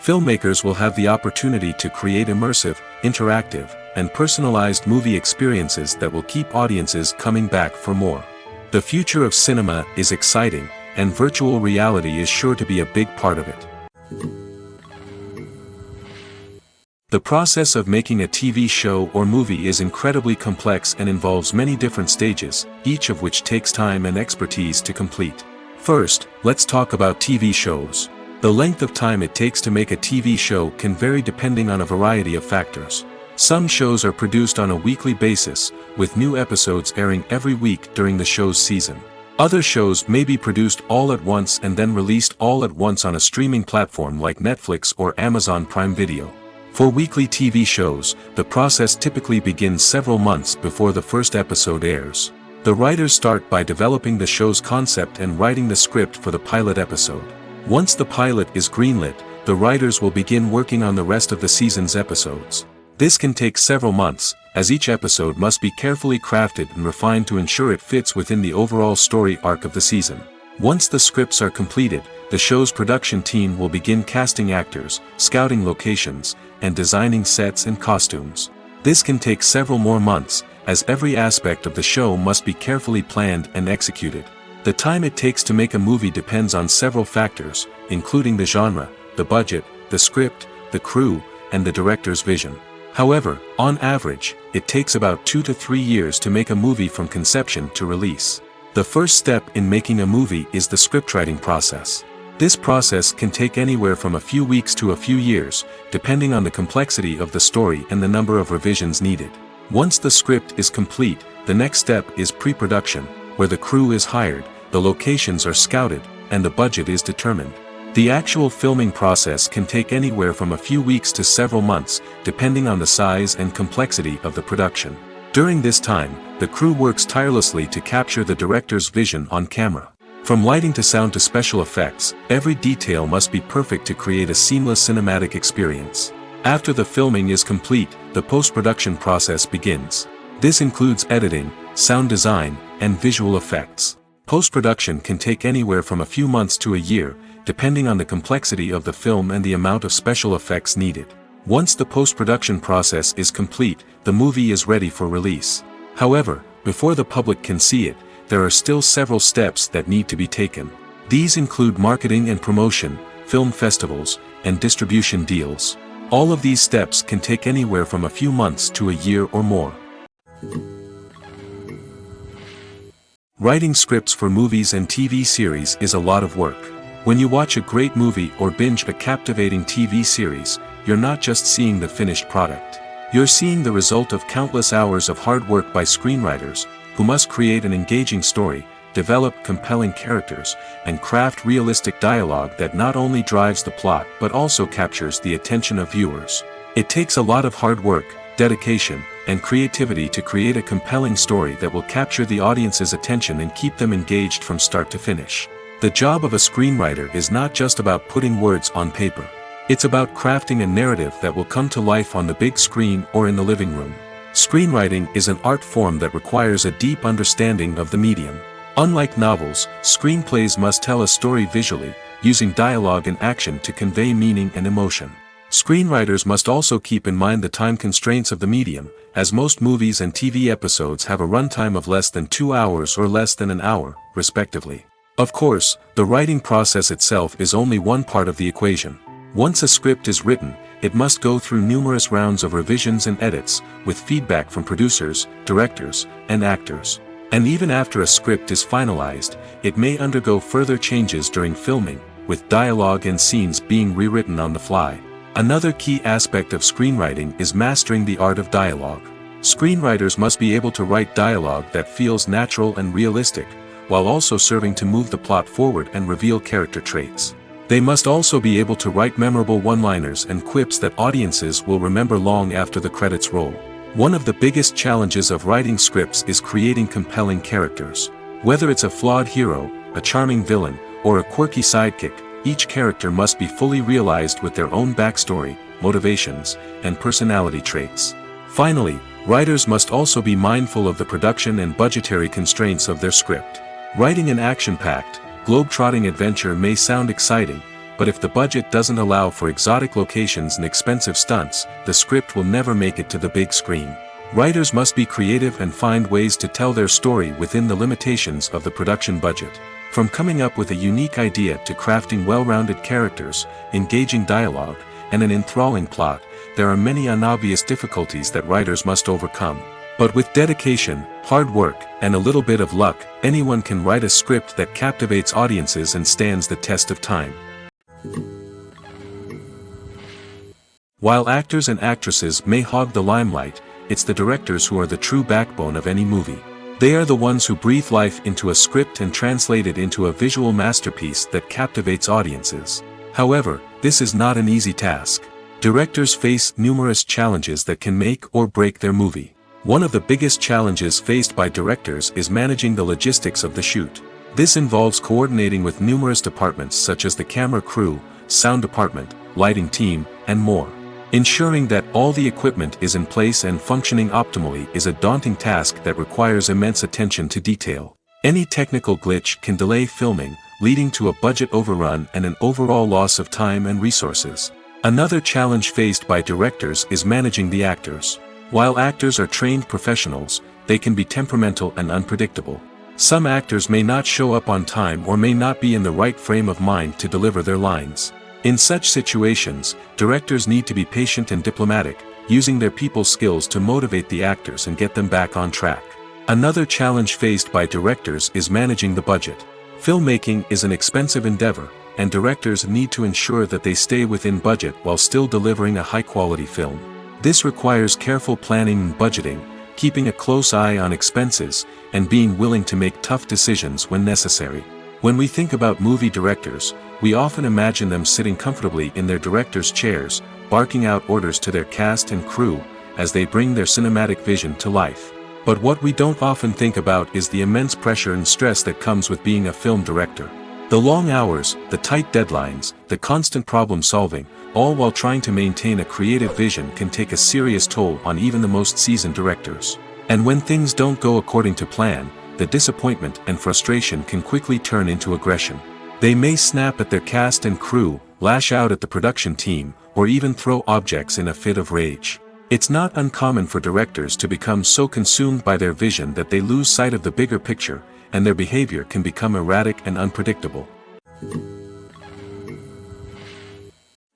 Filmmakers will have the opportunity to create immersive, interactive, and personalized movie experiences that will keep audiences coming back for more. The future of cinema is exciting, and virtual reality is sure to be a big part of it. The process of making a TV show or movie is incredibly complex and involves many different stages, each of which takes time and expertise to complete. First, let's talk about TV shows. The length of time it takes to make a TV show can vary depending on a variety of factors. Some shows are produced on a weekly basis, with new episodes airing every week during the show's season. Other shows may be produced all at once and then released all at once on a streaming platform like Netflix or Amazon Prime Video. For weekly TV shows, the process typically begins several months before the first episode airs. The writers start by developing the show's concept and writing the script for the pilot episode. Once the pilot is greenlit, the writers will begin working on the rest of the season's episodes. This can take several months, as each episode must be carefully crafted and refined to ensure it fits within the overall story arc of the season. Once the scripts are completed, the show's production team will begin casting actors, scouting locations, and designing sets and costumes. This can take several more months, as every aspect of the show must be carefully planned and executed. The time it takes to make a movie depends on several factors, including the genre, the budget, the script, the crew, and the director's vision. However, on average, it takes about 2 to 3 years to make a movie from conception to release. The first step in making a movie is the scriptwriting process. This process can take anywhere from a few weeks to a few years, depending on the complexity of the story and the number of revisions needed. Once the script is complete, the next step is pre-production, where the crew is hired, the locations are scouted, and the budget is determined. The actual filming process can take anywhere from a few weeks to several months, depending on the size and complexity of the production. During this time, the crew works tirelessly to capture the director's vision on camera. From lighting to sound to special effects, every detail must be perfect to create a seamless cinematic experience. After the filming is complete, the post-production process begins. This includes editing, sound design, and visual effects. Post-production can take anywhere from a few months to a year, depending on the complexity of the film and the amount of special effects needed. Once the post-production process is complete, the movie is ready for release. However, before the public can see it, there are still several steps that need to be taken. These include marketing and promotion, film festivals, and distribution deals. All of these steps can take anywhere from a few months to a year or more. Writing scripts for movies and TV series is a lot of work. When you watch a great movie or binge a captivating TV series, you're not just seeing the finished product. You're seeing the result of countless hours of hard work by screenwriters, who must create an engaging story, develop compelling characters, and craft realistic dialogue that not only drives the plot but also captures the attention of viewers. It takes a lot of hard work, dedication, and creativity to create a compelling story that will capture the audience's attention and keep them engaged from start to finish. The job of a screenwriter is not just about putting words on paper. It's about crafting a narrative that will come to life on the big screen or in the living room. Screenwriting is an art form that requires a deep understanding of the medium. Unlike novels, screenplays must tell a story visually, using dialogue and action to convey meaning and emotion. Screenwriters must also keep in mind the time constraints of the medium, as most movies and TV episodes have a runtime of less than 2 hours or less than an hour, respectively. Of course, the writing process itself is only one part of the equation. Once a script is written, it must go through numerous rounds of revisions and edits, with feedback from producers, directors, and actors. And even after a script is finalized, it may undergo further changes during filming, with dialogue and scenes being rewritten on the fly. Another key aspect of screenwriting is mastering the art of dialogue. Screenwriters must be able to write dialogue that feels natural and realistic, while also serving to move the plot forward and reveal character traits. They must also be able to write memorable one-liners and quips that audiences will remember long after the credits roll. One of the biggest challenges of writing scripts is creating compelling characters. Whether it's a flawed hero, a charming villain, or a quirky sidekick, each character must be fully realized with their own backstory, motivations, and personality traits. Finally, writers must also be mindful of the production and budgetary constraints of their script. Writing an action-packed, globe-trotting adventure may sound exciting, but if the budget doesn't allow for exotic locations and expensive stunts, the script will never make it to the big screen. Writers must be creative and find ways to tell their story within the limitations of the production budget. From coming up with a unique idea to crafting well-rounded characters, engaging dialogue, and an enthralling plot, there are many unobvious difficulties that writers must overcome. But with dedication, hard work, and a little bit of luck, anyone can write a script that captivates audiences and stands the test of time. While actors and actresses may hog the limelight, it's the directors who are the true backbone of any movie. They are the ones who breathe life into a script and translate it into a visual masterpiece that captivates audiences. However, this is not an easy task. Directors face numerous challenges that can make or break their movie. One of the biggest challenges faced by directors is managing the logistics of the shoot. This involves coordinating with numerous departments such as the camera crew, sound department, lighting team, and more. Ensuring that all the equipment is in place and functioning optimally is a daunting task that requires immense attention to detail. Any technical glitch can delay filming, leading to a budget overrun and an overall loss of time and resources. Another challenge faced by directors is managing the actors. While actors are trained professionals, they can be temperamental and unpredictable. Some actors may not show up on time or may not be in the right frame of mind to deliver their lines. In such situations, directors need to be patient and diplomatic, using their people skills to motivate the actors and get them back on track. Another challenge faced by directors is managing the budget. Filmmaking is an expensive endeavor, and directors need to ensure that they stay within budget while still delivering a high-quality film. This requires careful planning and budgeting, keeping a close eye on expenses, and being willing to make tough decisions when necessary. When we think about movie directors, we often imagine them sitting comfortably in their director's chairs, barking out orders to their cast and crew, as they bring their cinematic vision to life. But what we don't often think about is the immense pressure and stress that comes with being a film director. The long hours, the tight deadlines, the constant problem solving, all while trying to maintain a creative vision can take a serious toll on even the most seasoned directors. And when things don't go according to plan, the disappointment and frustration can quickly turn into aggression. They may snap at their cast and crew, lash out at the production team, or even throw objects in a fit of rage. It's not uncommon for directors to become so consumed by their vision that they lose sight of the bigger picture, and their behavior can become erratic and unpredictable.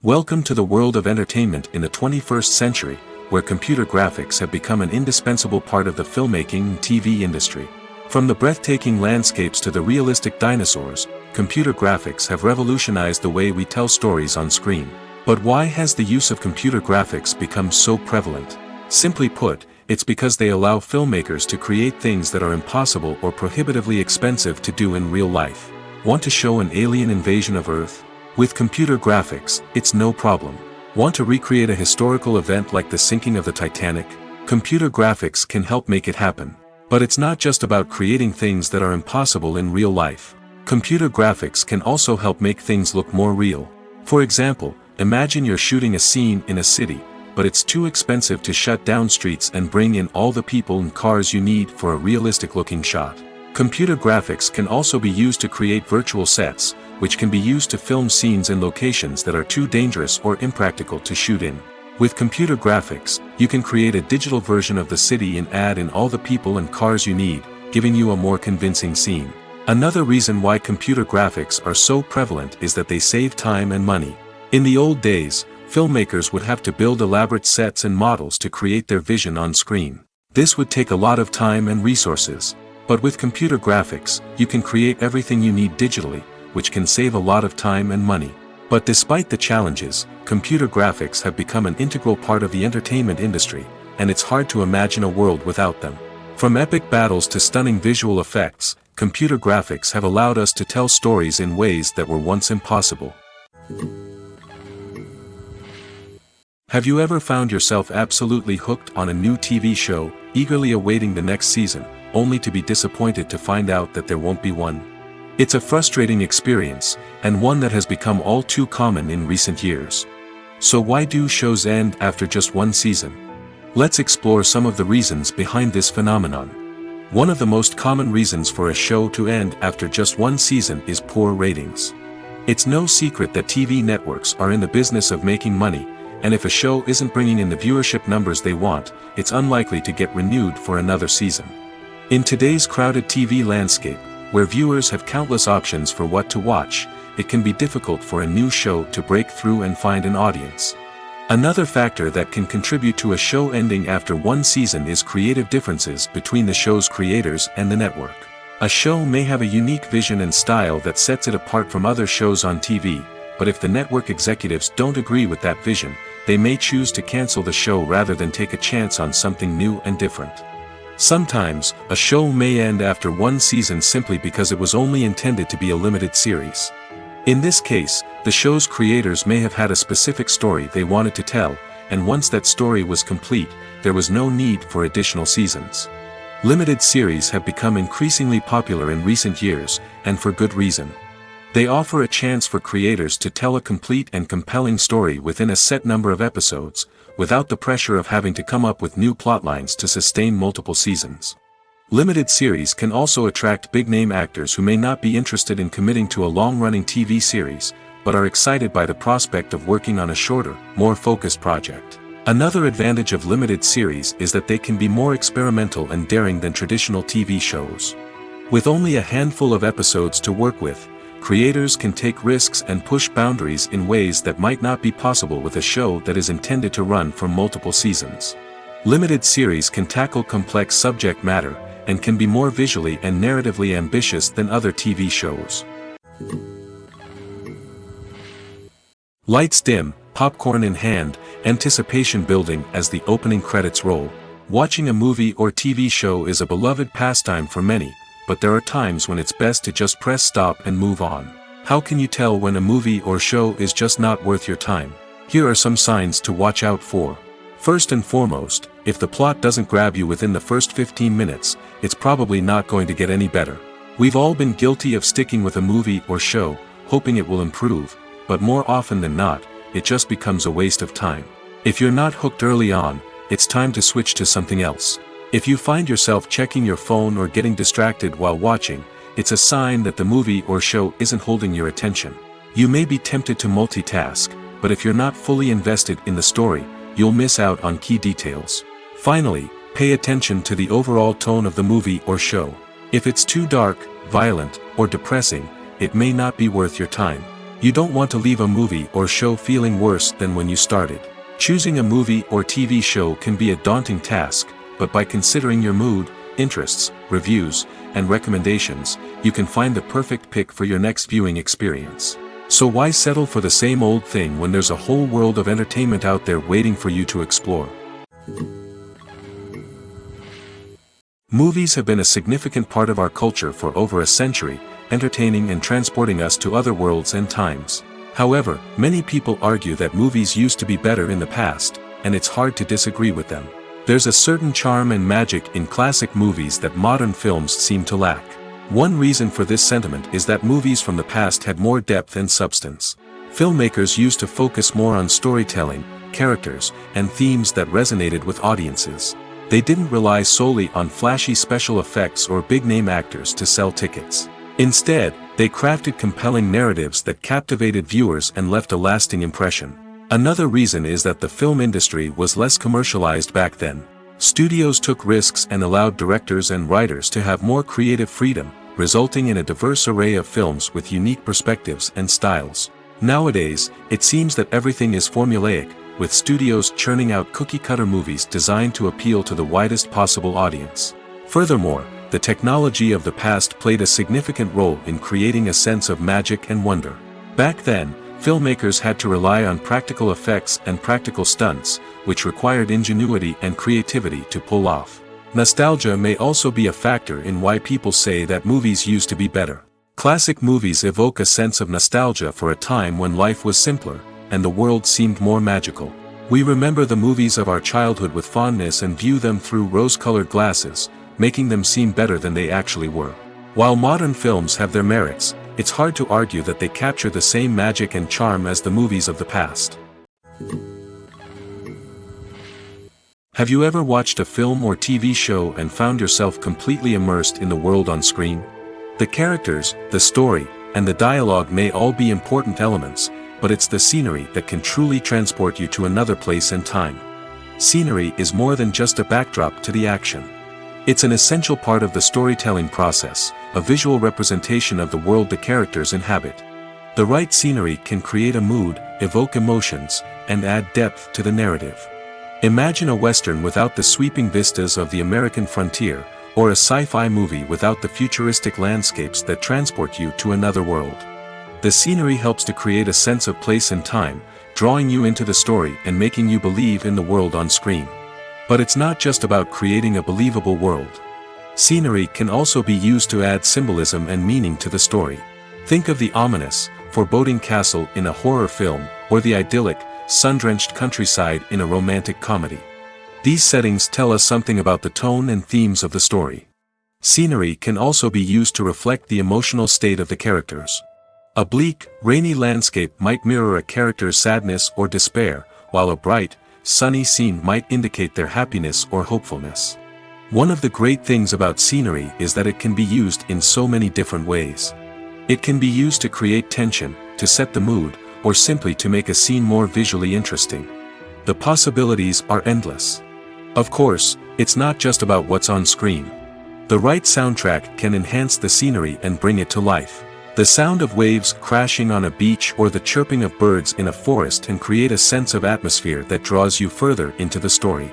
Welcome to the world of entertainment in the 21st century, where computer graphics have become an indispensable part of the filmmaking and TV industry. From the breathtaking landscapes to the realistic dinosaurs, computer graphics have revolutionized the way we tell stories on screen. But why has the use of computer graphics become so prevalent? Simply put, it's because they allow filmmakers to create things that are impossible or prohibitively expensive to do in real life. Want to show an alien invasion of Earth? With computer graphics, it's no problem. Want to recreate a historical event like the sinking of the Titanic? Computer graphics can help make it happen. But it's not just about creating things that are impossible in real life. Computer graphics can also help make things look more real. For example, imagine you're shooting a scene in a city, but it's too expensive to shut down streets and bring in all the people and cars you need for a realistic-looking shot. Computer graphics can also be used to create virtual sets, which can be used to film scenes in locations that are too dangerous or impractical to shoot in. With computer graphics, you can create a digital version of the city and add in all the people and cars you need, giving you a more convincing scene. Another reason why computer graphics are so prevalent is that they save time and money. In the old days, filmmakers would have to build elaborate sets and models to create their vision on screen. This would take a lot of time and resources. But with computer graphics, you can create everything you need digitally, which can save a lot of time and money. But despite the challenges, computer graphics have become an integral part of the entertainment industry, and it's hard to imagine a world without them. From epic battles to stunning visual effects, computer graphics have allowed us to tell stories in ways that were once impossible. Have you ever found yourself absolutely hooked on a new TV show, eagerly awaiting the next season, only to be disappointed to find out that there won't be one? It's a frustrating experience, and one that has become all too common in recent years. So why do shows end after just one season? Let's explore some of the reasons behind this phenomenon. One of the most common reasons for a show to end after just one season is poor ratings. It's no secret that TV networks are in the business of making money, and if a show isn't bringing in the viewership numbers they want, it's unlikely to get renewed for another season. In today's crowded TV landscape, where viewers have countless options for what to watch, it can be difficult for a new show to break through and find an audience. Another factor that can contribute to a show ending after one season is creative differences between the show's creators and the network. A show may have a unique vision and style that sets it apart from other shows on TV, but if the network executives don't agree with that vision, they may choose to cancel the show rather than take a chance on something new and different. Sometimes, a show may end after one season simply because it was only intended to be a limited series. In this case, the show's creators may have had a specific story they wanted to tell, and once that story was complete, there was no need for additional seasons. Limited series have become increasingly popular in recent years, and for good reason. They offer a chance for creators to tell a complete and compelling story within a set number of episodes, without the pressure of having to come up with new plotlines to sustain multiple seasons. Limited series can also attract big-name actors who may not be interested in committing to a long-running TV series, but are excited by the prospect of working on a shorter, more focused project. Another advantage of limited series is that they can be more experimental and daring than traditional TV shows. With only a handful of episodes to work with, creators can take risks and push boundaries in ways that might not be possible with a show that is intended to run for multiple seasons. Limited series can tackle complex subject matter, and can be more visually and narratively ambitious than other TV shows. Lights dim, popcorn in hand, anticipation building as the opening credits roll. Watching a movie or TV show is a beloved pastime for many, but there are times when it's best to just press stop and move on. How can you tell when a movie or show is just not worth your time? Here are some signs to watch out for. First and foremost, If the plot doesn't grab you within the first 15 minutes, it's probably not going to get any better. We've all been guilty of sticking with a movie or show, hoping it will improve, but more often than not, it just becomes a waste of time. If you're not hooked early on, it's time to switch to something else. If you find yourself checking your phone or getting distracted while watching, it's a sign that the movie or show isn't holding your attention. You may be tempted to multitask, but if you're not fully invested in the story, you'll miss out on key details. Finally, pay attention to the overall tone of the movie or show. If it's too dark, violent, or depressing, it may not be worth your time. You don't want to leave a movie or show feeling worse than when you started. Choosing a movie or TV show can be a daunting task, but by considering your mood, interests, reviews, and recommendations, you can find the perfect pick for your next viewing experience. So why settle for the same old thing when there's a whole world of entertainment out there waiting for you to explore? Movies have been a significant part of our culture for over a century, entertaining and transporting us to other worlds and times. However, many people argue that movies used to be better in the past, and it's hard to disagree with them. There's a certain charm and magic in classic movies that modern films seem to lack. One reason for this sentiment is that movies from the past had more depth and substance. Filmmakers used to focus more on storytelling, characters, and themes that resonated with audiences. They didn't rely solely on flashy special effects or big-name actors to sell tickets. Instead, they crafted compelling narratives that captivated viewers and left a lasting impression. Another reason is that the film industry was less commercialized back then. Studios took risks and allowed directors and writers to have more creative freedom, resulting in a diverse array of films with unique perspectives and styles. Nowadays, it seems that everything is formulaic, with studios churning out cookie-cutter movies designed to appeal to the widest possible audience. Furthermore, the technology of the past played a significant role in creating a sense of magic and wonder. Back then, filmmakers had to rely on practical effects and practical stunts, which required ingenuity and creativity to pull off. Nostalgia may also be a factor in why people say that movies used to be better. Classic movies evoke a sense of nostalgia for a time when life was simpler, and the world seemed more magical. We remember the movies of our childhood with fondness and view them through rose-colored glasses, making them seem better than they actually were. While modern films have their merits, it's hard to argue that they capture the same magic and charm as the movies of the past. Have you ever watched a film or TV show and found yourself completely immersed in the world on screen? The characters, the story, and the dialogue may all be important elements, but it's the scenery that can truly transport you to another place and time. Scenery is more than just a backdrop to the action. It's an essential part of the storytelling process, a visual representation of the world the characters inhabit. The right scenery can create a mood, evoke emotions, and add depth to the narrative. Imagine a Western without the sweeping vistas of the American frontier, or a sci-fi movie without the futuristic landscapes that transport you to another world. The scenery helps to create a sense of place and time, drawing you into the story and making you believe in the world on screen. But it's not just about creating a believable world. Scenery can also be used to add symbolism and meaning to the story. Think of the ominous, foreboding castle in a horror film, or the idyllic, sun-drenched countryside in a romantic comedy. These settings tell us something about the tone and themes of the story. Scenery can also be used to reflect the emotional state of the characters. A bleak, rainy landscape might mirror a character's sadness or despair, while a bright, sunny scene might indicate their happiness or hopefulness. One of the great things about scenery is that it can be used in so many different ways. It can be used to create tension, to set the mood, or simply to make a scene more visually interesting. The possibilities are endless. Of course, it's not just about what's on screen. The right soundtrack can enhance the scenery and bring it to life. The sound of waves crashing on a beach or the chirping of birds in a forest can create a sense of atmosphere that draws you further into the story.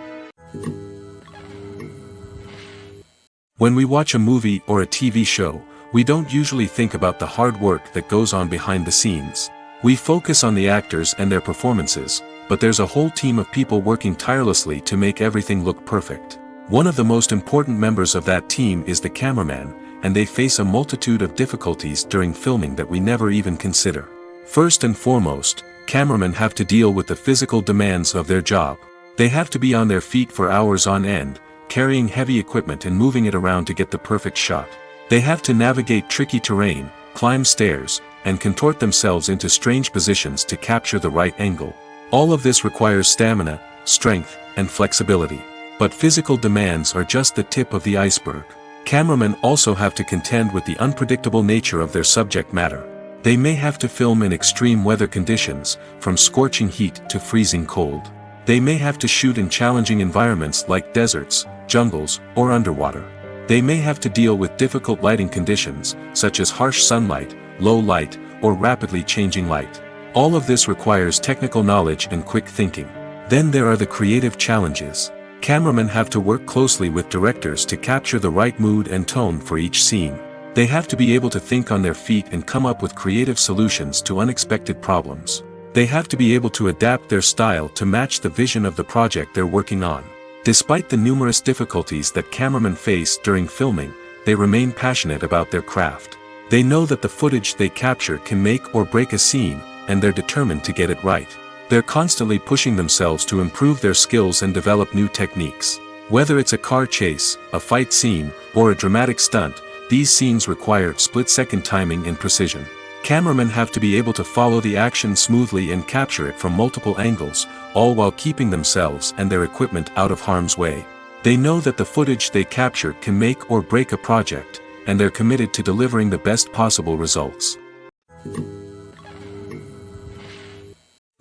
When we watch a movie or a TV show, we don't usually think about the hard work that goes on behind the scenes. We focus on the actors and their performances, but there's a whole team of people working tirelessly to make everything look perfect. One of the most important members of that team is the cameraman, and they face a multitude of difficulties during filming that we never even consider. First and foremost, cameramen have to deal with the physical demands of their job. They have to be on their feet for hours on end, carrying heavy equipment and moving it around to get the perfect shot. They have to navigate tricky terrain, climb stairs, and contort themselves into strange positions to capture the right angle. All of this requires stamina, strength, and flexibility. But physical demands are just the tip of the iceberg. Cameramen also have to contend with the unpredictable nature of their subject matter. They may have to film in extreme weather conditions, from scorching heat to freezing cold. They may have to shoot in challenging environments like deserts, jungles, or underwater. They may have to deal with difficult lighting conditions, such as harsh sunlight, low light, or rapidly changing light. All of this requires technical knowledge and quick thinking. Then there are the creative challenges. Cameramen have to work closely with directors to capture the right mood and tone for each scene. They have to be able to think on their feet and come up with creative solutions to unexpected problems. They have to be able to adapt their style to match the vision of the project they're working on. Despite the numerous difficulties that cameramen face during filming, they remain passionate about their craft. They know that the footage they capture can make or break a scene, and they're determined to get it right. They're constantly pushing themselves to improve their skills and develop new techniques. Whether it's a car chase, a fight scene, or a dramatic stunt, these scenes require split-second timing and precision. Cameramen have to be able to follow the action smoothly and capture it from multiple angles, all while keeping themselves and their equipment out of harm's way. They know that the footage they capture can make or break a project, and they're committed to delivering the best possible results.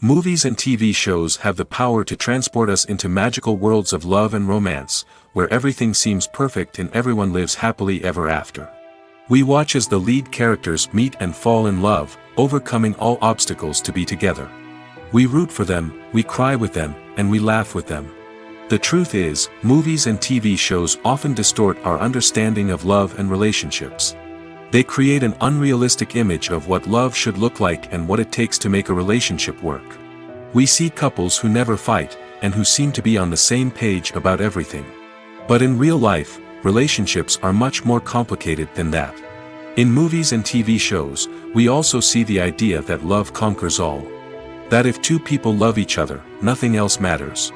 Movies and TV shows have the power to transport us into magical worlds of love and romance, where everything seems perfect and everyone lives happily ever after. We watch as the lead characters meet and fall in love, overcoming all obstacles to be together. We root for them, we cry with them, and we laugh with them. The truth is, movies and TV shows often distort our understanding of love and relationships. They create an unrealistic image of what love should look like and what it takes to make a relationship work. We see couples who never fight, and who seem to be on the same page about everything. But in real life, relationships are much more complicated than that. In movies and TV shows, we also see the idea that love conquers all. That if two people love each other, nothing else matters.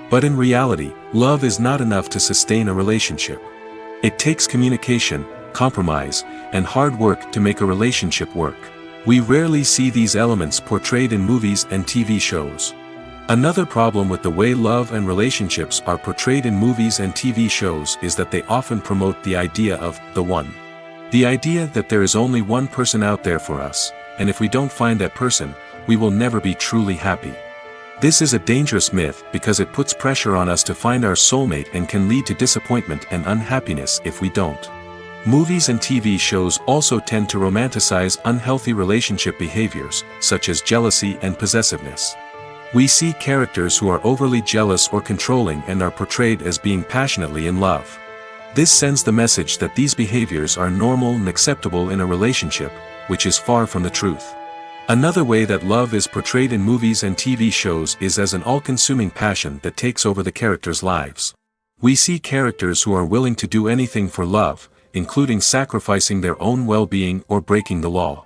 But in reality, love is not enough to sustain a relationship. It takes communication, compromise, and hard work to make a relationship work. We rarely see these elements portrayed in movies and TV shows. Another problem with the way love and relationships are portrayed in movies and TV shows is that they often promote the idea of the one. The idea that there is only one person out there for us, and if we don't find that person, we will never be truly happy. This is a dangerous myth because it puts pressure on us to find our soulmate and can lead to disappointment and unhappiness if we don't. Movies and TV shows also tend to romanticize unhealthy relationship behaviors, such as jealousy and possessiveness. We see characters who are overly jealous or controlling and are portrayed as being passionately in love. This sends the message that these behaviors are normal and acceptable in a relationship, which is far from the truth. Another way that love is portrayed in movies and TV shows is as an all-consuming passion that takes over the characters' lives. We see characters who are willing to do anything for love, including sacrificing their own well-being or breaking the law.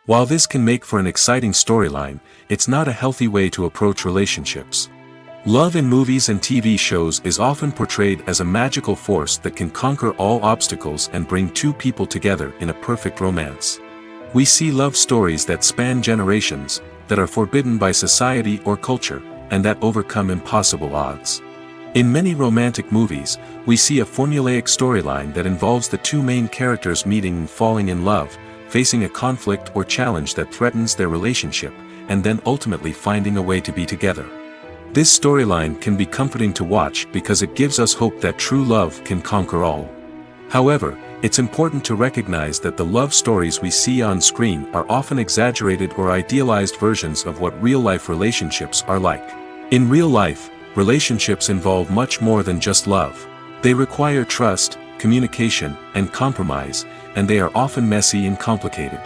While this can make for an exciting storyline, it's not a healthy way to approach relationships. Love in movies and TV shows is often portrayed as a magical force that can conquer all obstacles and bring two people together in a perfect romance. We see love stories that span generations, that are forbidden by society or culture, and that overcome impossible odds. In many romantic movies, we see a formulaic storyline that involves the two main characters meeting and falling in love, facing a conflict or challenge that threatens their relationship, and then ultimately finding a way to be together. This storyline can be comforting to watch because it gives us hope that true love can conquer all. However, it's important to recognize that the love stories we see on screen are often exaggerated or idealized versions of what real-life relationships are like. In real life, relationships involve much more than just love. They require trust, communication, and compromise, and they are often messy and complicated.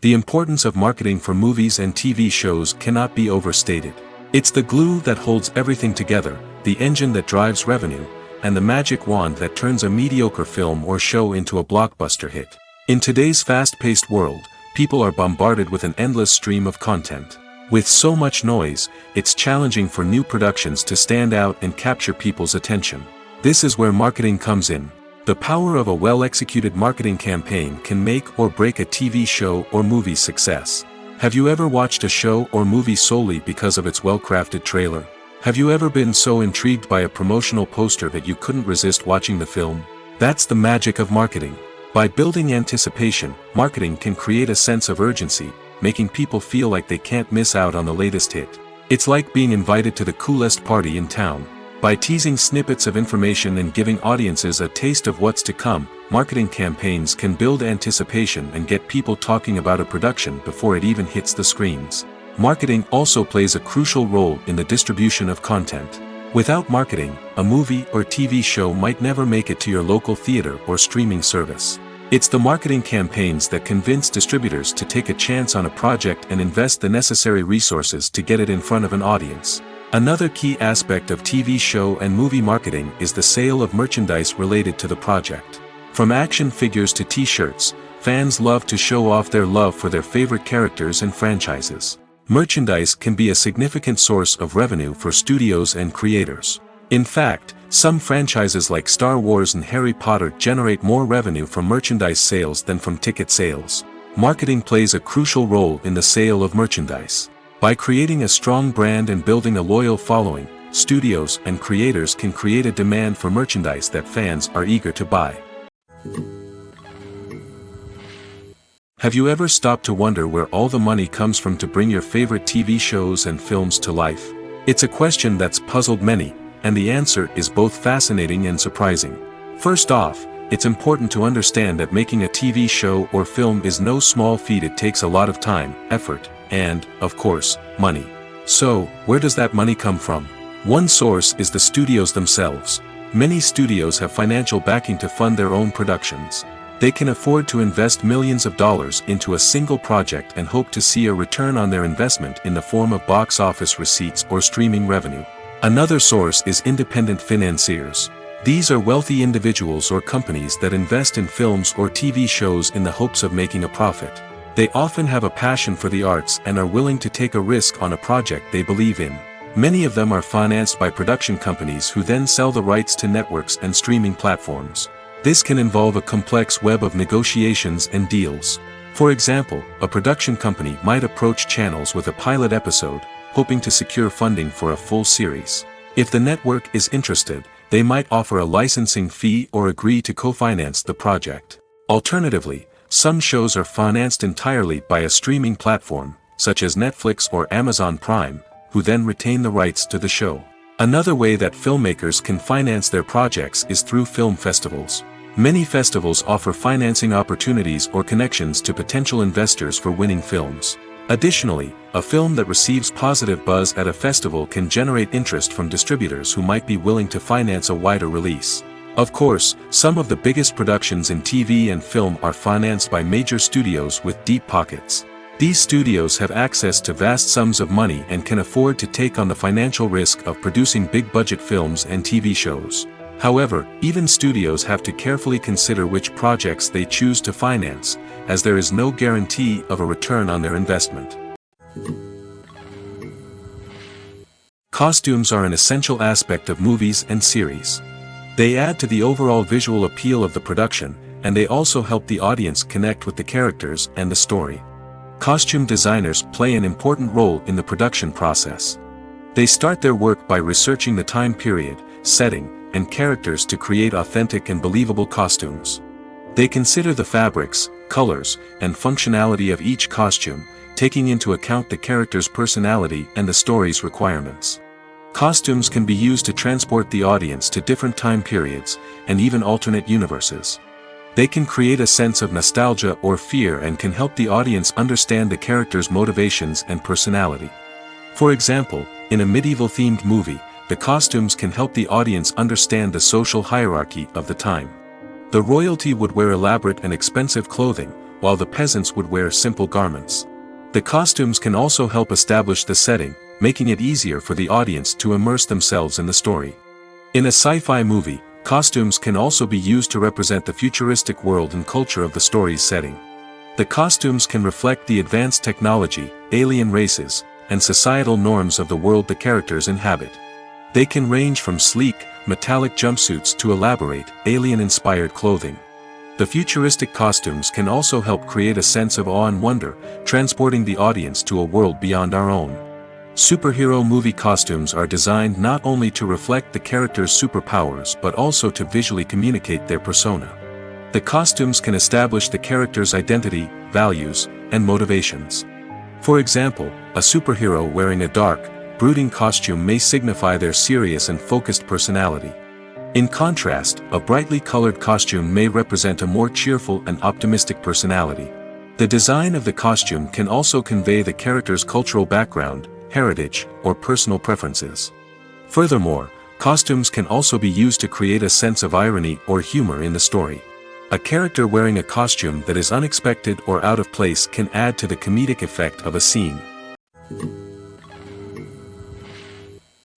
The importance of marketing for movies and TV shows cannot be overstated. It's the glue that holds everything together, the engine that drives revenue, and the magic wand that turns a mediocre film or show into a blockbuster hit. In today's fast-paced world, people are bombarded with an endless stream of content. With so much noise, it's challenging for new productions to stand out and capture people's attention. This is where marketing comes in. The power of a well-executed marketing campaign can make or break a TV show or movie's success. Have you ever watched a show or movie solely because of its well-crafted trailer? Have you ever been so intrigued by a promotional poster that you couldn't resist watching the film? That's the magic of marketing. By building anticipation, marketing can create a sense of urgency, making people feel like they can't miss out on the latest hit. It's like being invited to the coolest party in town. By teasing snippets of information and giving audiences a taste of what's to come, marketing campaigns can build anticipation and get people talking about a production before it even hits the screens. Marketing also plays a crucial role in the distribution of content. Without marketing, a movie or TV show might never make it to your local theater or streaming service. It's the marketing campaigns that convince distributors to take a chance on a project and invest the necessary resources to get it in front of an audience. Another key aspect of TV show and movie marketing is the sale of merchandise related to the project. From action figures to t-shirts, fans love to show off their love for their favorite characters and franchises. Merchandise can be a significant source of revenue for studios and creators. In fact, some franchises like Star Wars and Harry Potter generate more revenue from merchandise sales than from ticket sales. Marketing plays a crucial role in the sale of merchandise. By creating a strong brand and building a loyal following, studios and creators can create a demand for merchandise that fans are eager to buy. Have you ever stopped to wonder where all the money comes from to bring your favorite TV shows and films to life? It's a question that's puzzled many, and the answer is both fascinating and surprising. First off, it's important to understand that making a TV show or film is no small feat. It takes a lot of time, effort, and, of course, money. So, where does that money come from? One source is the studios themselves. Many studios have financial backing to fund their own productions. They can afford to invest millions of dollars into a single project and hope to see a return on their investment in the form of box office receipts or streaming revenue. Another source is independent financiers. These are wealthy individuals or companies that invest in films or TV shows in the hopes of making a profit. They often have a passion for the arts and are willing to take a risk on a project they believe in. Many of them are financed by production companies who then sell the rights to networks and streaming platforms. This can involve a complex web of negotiations and deals. For example, a production company might approach channels with a pilot episode, hoping to secure funding for a full series. If the network is interested, they might offer a licensing fee or agree to co-finance the project. Alternatively, some shows are financed entirely by a streaming platform, such as Netflix or Amazon Prime, who then retain the rights to the show. Another way that filmmakers can finance their projects is through film festivals. Many festivals offer financing opportunities or connections to potential investors for winning films. Additionally, a film that receives positive buzz at a festival can generate interest from distributors who might be willing to finance a wider release. Of course, some of the biggest productions in TV and film are financed by major studios with deep pockets. These studios have access to vast sums of money and can afford to take on the financial risk of producing big-budget films and TV shows. However, even studios have to carefully consider which projects they choose to finance, as there is no guarantee of a return on their investment. Costumes are an essential aspect of movies and series. They add to the overall visual appeal of the production, and they also help the audience connect with the characters and the story. Costume designers play an important role in the production process. They start their work by researching the time period, setting, and characters to create authentic and believable costumes. They consider the fabrics, colors, and functionality of each costume, taking into account the character's personality and the story's requirements. Costumes can be used to transport the audience to different time periods, and even alternate universes. They can create a sense of nostalgia or fear and can help the audience understand the character's motivations and personality. For example, in a medieval-themed movie, the costumes can help the audience understand the social hierarchy of the time. The royalty would wear elaborate and expensive clothing, while the peasants would wear simple garments. The costumes can also help establish the setting, making it easier for the audience to immerse themselves in the story. In a sci-fi movie, costumes can also be used to represent the futuristic world and culture of the story's setting. The costumes can reflect the advanced technology, alien races, and societal norms of the world the characters inhabit. They can range from sleek, metallic jumpsuits to elaborate, alien-inspired clothing. The futuristic costumes can also help create a sense of awe and wonder, transporting the audience to a world beyond our own. Superhero movie costumes are designed not only to reflect the character's superpowers but also to visually communicate their persona. The costumes can establish the character's identity, values, and motivations. For example, a superhero wearing a dark, brooding costume may signify their serious and focused personality. In contrast, a brightly colored costume may represent a more cheerful and optimistic personality. The design of the costume can also convey the character's cultural background, heritage, or personal preferences. Furthermore, costumes can also be used to create a sense of irony or humor in the story. A character wearing a costume that is unexpected or out of place can add to the comedic effect of a scene.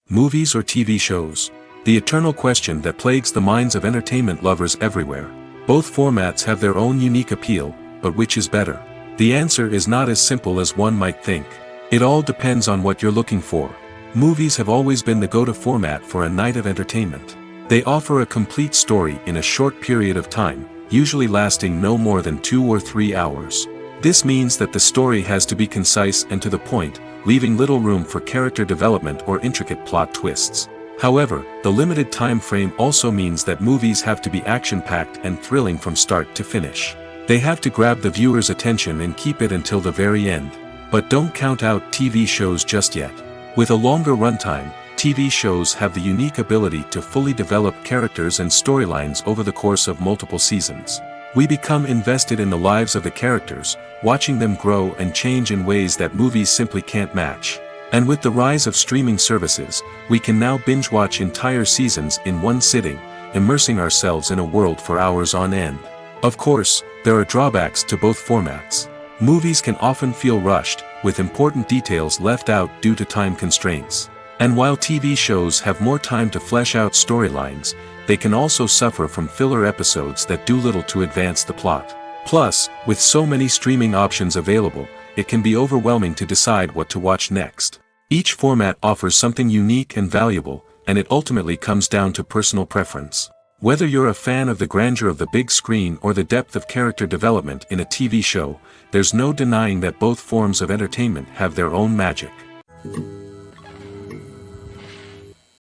Movies or TV shows? The eternal question that plagues the minds of entertainment lovers everywhere. Both formats have their own unique appeal, but which is better? The answer is not as simple as one might think. It all depends on what you're looking for. Movies have always been the go-to format for a night of entertainment. They offer a complete story in a short period of time, usually lasting no more than 2 or 3 hours. This means that the story has to be concise and to the point, leaving little room for character development or intricate plot twists. However, the limited time frame also means that movies have to be action-packed and thrilling from start to finish. They have to grab the viewer's attention and keep it until the very end. But don't count out TV shows just yet. With a longer runtime, TV shows have the unique ability to fully develop characters and storylines over the course of multiple seasons. We become invested in the lives of the characters, watching them grow and change in ways that movies simply can't match. And with the rise of streaming services, we can now binge-watch entire seasons in one sitting, immersing ourselves in a world for hours on end. Of course, there are drawbacks to both formats. Movies can often feel rushed, with important details left out due to time constraints. And while TV shows have more time to flesh out storylines, they can also suffer from filler episodes that do little to advance the plot. Plus, with so many streaming options available, it can be overwhelming to decide what to watch next. Each format offers something unique and valuable, and it ultimately comes down to personal preference. Whether you're a fan of the grandeur of the big screen or the depth of character development in a TV show, there's no denying that both forms of entertainment have their own magic.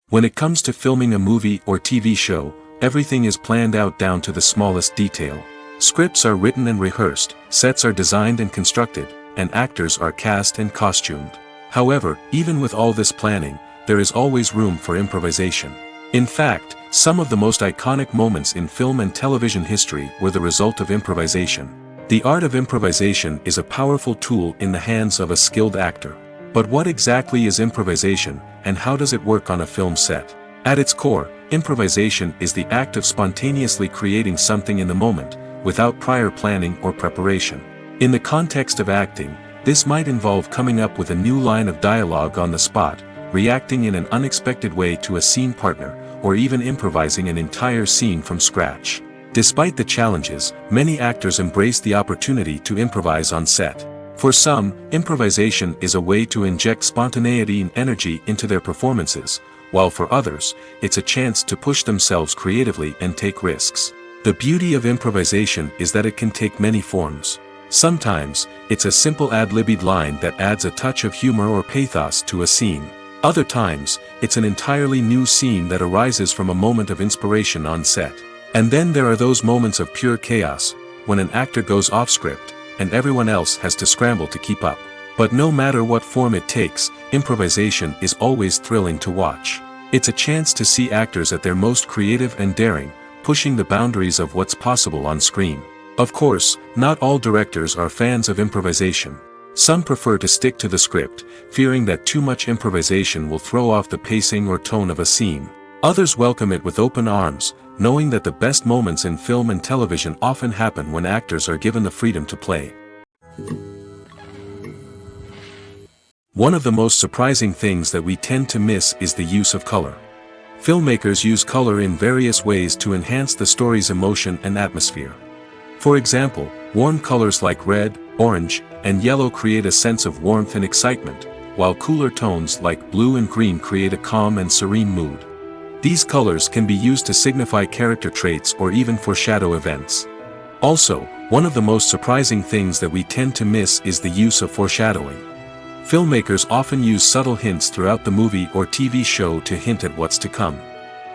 When it comes to filming a movie or TV show, everything is planned out down to the smallest detail. Scripts are written and rehearsed, sets are designed and constructed, and actors are cast and costumed. However, even with all this planning, there is always room for improvisation. In fact, some of the most iconic moments in film and television history were the result of improvisation. The art of improvisation is a powerful tool in the hands of a skilled actor. But what exactly is improvisation, and how does it work on a film set? At its core, improvisation is the act of spontaneously creating something in the moment, without prior planning or preparation. In the context of acting, this might involve coming up with a new line of dialogue on the spot, reacting in an unexpected way to a scene partner, or even improvising an entire scene from scratch. Despite the challenges, many actors embrace the opportunity to improvise on set. For some, improvisation is a way to inject spontaneity and energy into their performances, while for others, it's a chance to push themselves creatively and take risks. The beauty of improvisation is that it can take many forms. Sometimes, it's a simple ad-libbed line that adds a touch of humor or pathos to a scene. Other times, it's an entirely new scene that arises from a moment of inspiration on set. And then there are those moments of pure chaos, when an actor goes off script, and everyone else has to scramble to keep up. But no matter what form it takes, improvisation is always thrilling to watch. It's a chance to see actors at their most creative and daring, pushing the boundaries of what's possible on screen. Of course, not all directors are fans of improvisation. Some prefer to stick to the script, fearing that too much improvisation will throw off the pacing or tone of a scene. Others welcome it with open arms, knowing that the best moments in film and television often happen when actors are given the freedom to play. One of the most surprising things that we tend to miss is the use of color. Filmmakers use color in various ways to enhance the story's emotion and atmosphere. For example, warm colors like red, orange, and yellow create a sense of warmth and excitement, while cooler tones like blue and green create a calm and serene mood. These colors can be used to signify character traits or even foreshadow events. Also, one of the most surprising things that we tend to miss is the use of foreshadowing. Filmmakers often use subtle hints throughout the movie or TV show to hint at what's to come.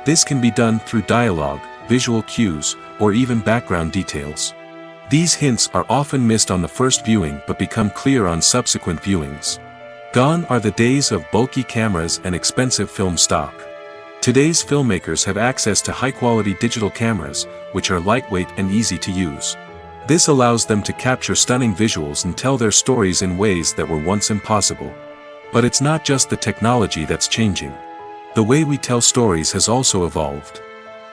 This can be done through dialogue, visual cues, or even background details. These hints are often missed on the first viewing but become clear on subsequent viewings. Gone are the days of bulky cameras and expensive film stock. Today's filmmakers have access to high-quality digital cameras, which are lightweight and easy to use. This allows them to capture stunning visuals and tell their stories in ways that were once impossible. But it's not just the technology that's changing. The way we tell stories has also evolved.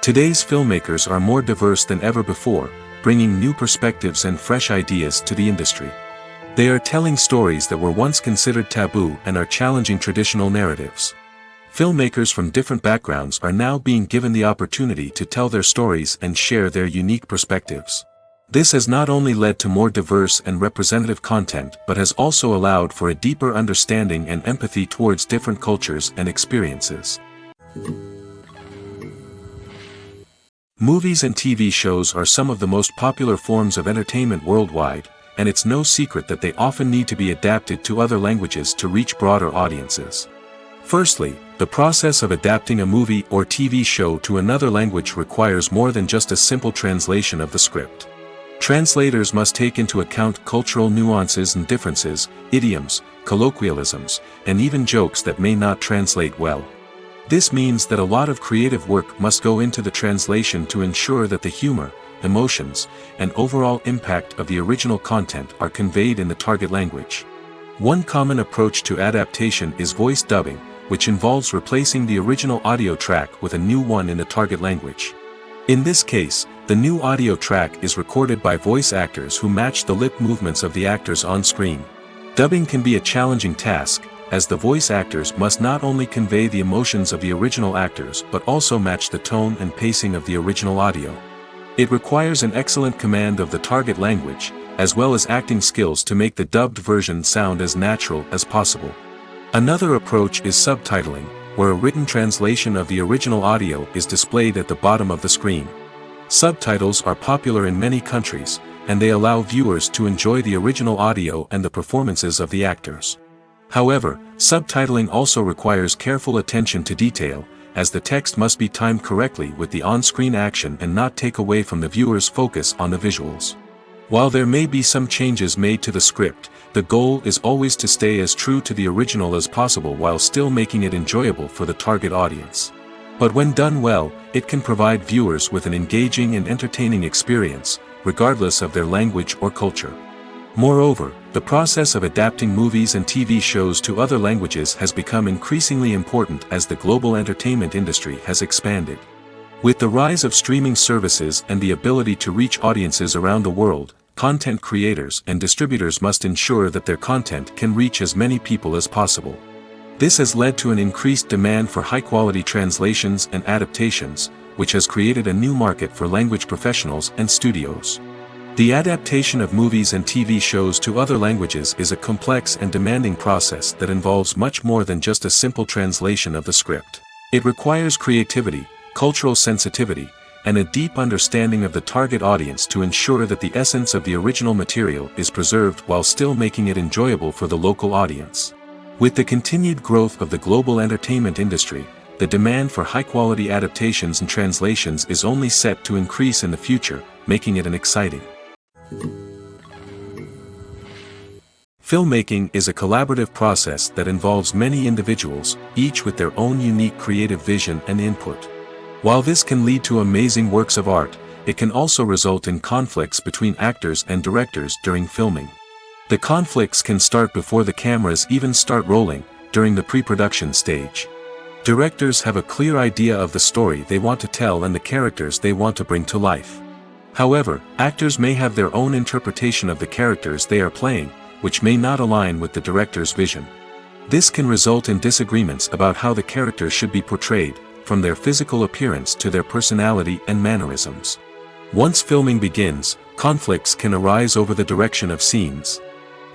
Today's filmmakers are more diverse than ever before, bringing new perspectives and fresh ideas to the industry. They are telling stories that were once considered taboo and are challenging traditional narratives. Filmmakers from different backgrounds are now being given the opportunity to tell their stories and share their unique perspectives. This has not only led to more diverse and representative content but has also allowed for a deeper understanding and empathy towards different cultures and experiences. Movies and TV shows are some of the most popular forms of entertainment worldwide, and it's no secret that they often need to be adapted to other languages to reach broader audiences. Firstly, the process of adapting a movie or TV show to another language requires more than just a simple translation of the script. Translators must take into account cultural nuances and differences, idioms, colloquialisms, and even jokes that may not translate well. This means that a lot of creative work must go into the translation to ensure that the humor, emotions, and overall impact of the original content are conveyed in the target language. One common approach to adaptation is voice dubbing, which involves replacing the original audio track with a new one in the target language. In this case, the new audio track is recorded by voice actors who match the lip movements of the actors on screen. Dubbing can be a challenging task, as the voice actors must not only convey the emotions of the original actors but also match the tone and pacing of the original audio. It requires an excellent command of the target language, as well as acting skills to make the dubbed version sound as natural as possible. Another approach is subtitling, where a written translation of the original audio is displayed at the bottom of the screen. Subtitles are popular in many countries, and they allow viewers to enjoy the original audio and the performances of the actors. However, subtitling also requires careful attention to detail, as the text must be timed correctly with the on-screen action and not take away from the viewer's focus on the visuals. While there may be some changes made to the script, the goal is always to stay as true to the original as possible while still making it enjoyable for the target audience. But when done well, it can provide viewers with an engaging and entertaining experience, regardless of their language or culture. Moreover, the process of adapting movies and TV shows to other languages has become increasingly important as the global entertainment industry has expanded. With the rise of streaming services and the ability to reach audiences around the world, content creators and distributors must ensure that their content can reach as many people as possible. This has led to an increased demand for high-quality translations and adaptations, which has created a new market for language professionals and studios. The adaptation of movies and TV shows to other languages is a complex and demanding process that involves much more than just a simple translation of the script. It requires creativity, cultural sensitivity, and a deep understanding of the target audience to ensure that the essence of the original material is preserved while still making it enjoyable for the local audience. With the continued growth of the global entertainment industry, the demand for high-quality adaptations and translations is only set to increase in the future, making it an exciting. Filmmaking is a collaborative process that involves many individuals, each with their own unique creative vision and input. While this can lead to amazing works of art, it can also result in conflicts between actors and directors during filming. The conflicts can start before the cameras even start rolling, during the pre-production stage. Directors have a clear idea of the story they want to tell and the characters they want to bring to life. However, actors may have their own interpretation of the characters they are playing, which may not align with the director's vision. This can result in disagreements about how the characters should be portrayed, from their physical appearance to their personality and mannerisms. Once filming begins, conflicts can arise over the direction of scenes.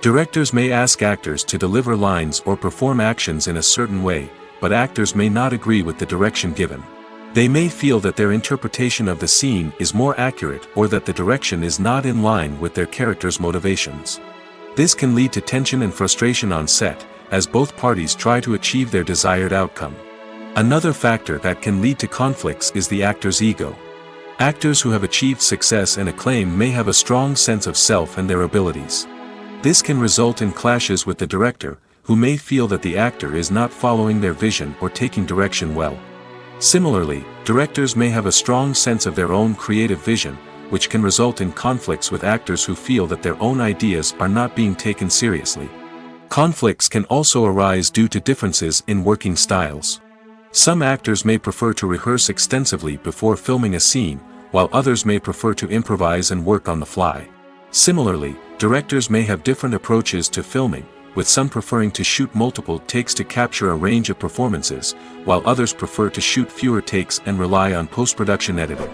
Directors may ask actors to deliver lines or perform actions in a certain way, but actors may not agree with the direction given. They may feel that their interpretation of the scene is more accurate or that the direction is not in line with their character's motivations. This can lead to tension and frustration on set, as both parties try to achieve their desired outcome. Another factor that can lead to conflicts is the actor's ego. Actors who have achieved success and acclaim may have a strong sense of self and their abilities. This can result in clashes with the director, who may feel that the actor is not following their vision or taking direction well. Similarly, directors may have a strong sense of their own creative vision, which can result in conflicts with actors who feel that their own ideas are not being taken seriously. Conflicts can also arise due to differences in working styles. Some actors may prefer to rehearse extensively before filming a scene, while others may prefer to improvise and work on the fly. Similarly, directors may have different approaches to filming, with some preferring to shoot multiple takes to capture a range of performances, while others prefer to shoot fewer takes and rely on post-production editing.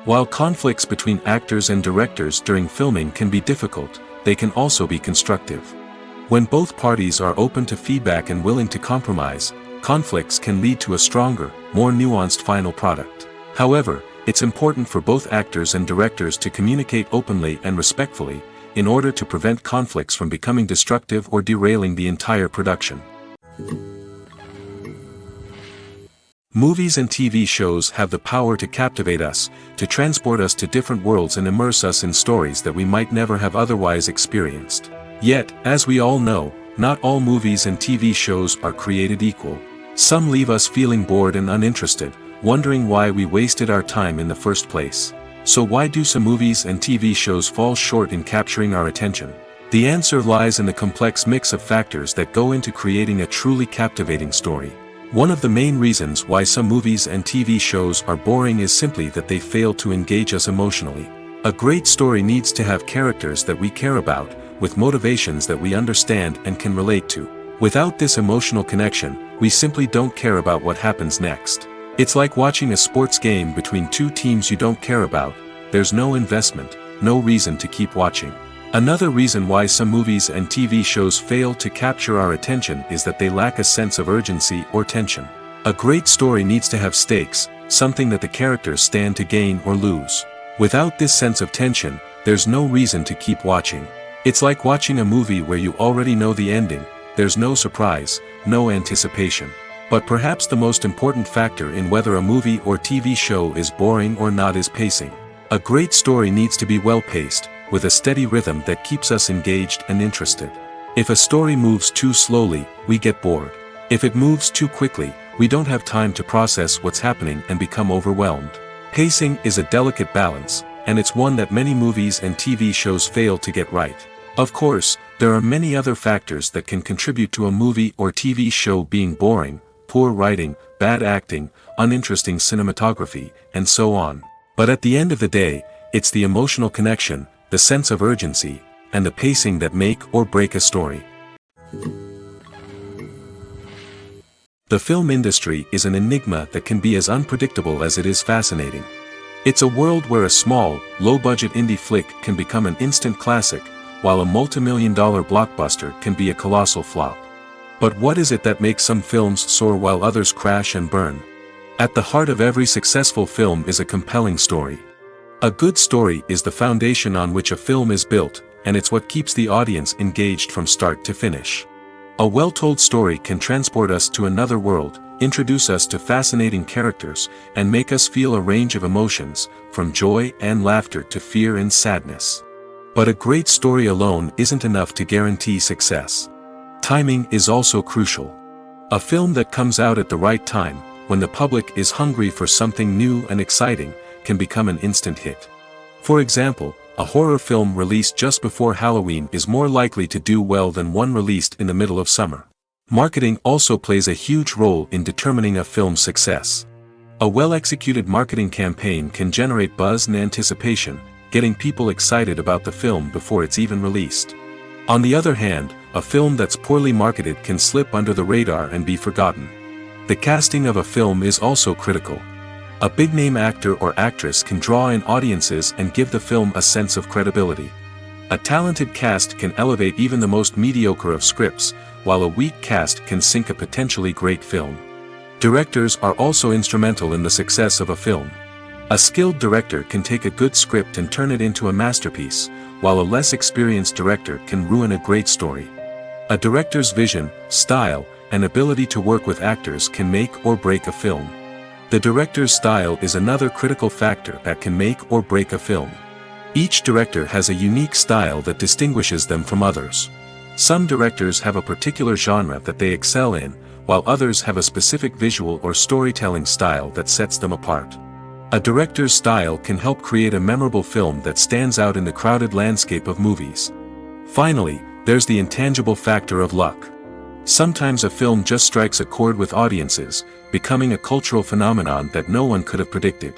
While conflicts between actors and directors during filming can be difficult, they can also be constructive. When both parties are open to feedback and willing to compromise, conflicts can lead to a stronger, more nuanced final product. However, it's important for both actors and directors to communicate openly and respectfully, in order to prevent conflicts from becoming destructive or derailing the entire production. Movies and TV shows have the power to captivate us, to transport us to different worlds and immerse us in stories that we might never have otherwise experienced. Yet, as we all know, not all movies and TV shows are created equal. Some leave us feeling bored and uninterested, wondering why we wasted our time in the first place. So why do some movies and TV shows fall short in capturing our attention? The answer lies in the complex mix of factors that go into creating a truly captivating story. One of the main reasons why some movies and TV shows are boring is simply that they fail to engage us emotionally. A great story needs to have characters that we care about, with motivations that we understand and can relate to. Without this emotional connection, we simply don't care about what happens next. It's like watching a sports game between two teams you don't care about. There's no investment, no reason to keep watching. Another reason why some movies and TV shows fail to capture our attention is that they lack a sense of urgency or tension. A great story needs to have stakes, something that the characters stand to gain or lose. Without this sense of tension, there's no reason to keep watching. It's like watching a movie where you already know the ending. There's no surprise, no anticipation. But perhaps the most important factor in whether a movie or TV show is boring or not is pacing. A great story needs to be well-paced, with a steady rhythm that keeps us engaged and interested. If a story moves too slowly, we get bored. If it moves too quickly, we don't have time to process what's happening and become overwhelmed. Pacing is a delicate balance, and it's one that many movies and TV shows fail to get right. Of course, there are many other factors that can contribute to a movie or TV show being boring: poor writing, bad acting, uninteresting cinematography, and so on. But at the end of the day, it's the emotional connection, the sense of urgency, and the pacing that make or break a story. The film industry is an enigma that can be as unpredictable as it is fascinating. It's a world where a small, low-budget indie flick can become an instant classic, while a multi-million-dollar blockbuster can be a colossal flop. But what is it that makes some films soar while others crash and burn? At the heart of every successful film is a compelling story. A good story is the foundation on which a film is built, and it's what keeps the audience engaged from start to finish. A well-told story can transport us to another world, introduce us to fascinating characters, and make us feel a range of emotions, from joy and laughter to fear and sadness. But a great story alone isn't enough to guarantee success. Timing is also crucial. A film that comes out at the right time, when the public is hungry for something new and exciting, can become an instant hit. For example, a horror film released just before Halloween is more likely to do well than one released in the middle of summer. Marketing also plays a huge role in determining a film's success. A well-executed marketing campaign can generate buzz and anticipation, getting people excited about the film before it's even released. On the other hand, a film that's poorly marketed can slip under the radar and be forgotten. The casting of a film is also critical. A big-name actor or actress can draw in audiences and give the film a sense of credibility. A talented cast can elevate even the most mediocre of scripts, while a weak cast can sink a potentially great film. Directors are also instrumental in the success of a film. A skilled director can take a good script and turn it into a masterpiece, while a less experienced director can ruin a great story. A director's vision, style, and ability to work with actors can make or break a film. The director's style is another critical factor that can make or break a film. Each director has a unique style that distinguishes them from others. Some directors have a particular genre that they excel in, while others have a specific visual or storytelling style that sets them apart. A director's style can help create a memorable film that stands out in the crowded landscape of movies. Finally, there's the intangible factor of luck. Sometimes a film just strikes a chord with audiences, becoming a cultural phenomenon that no one could have predicted.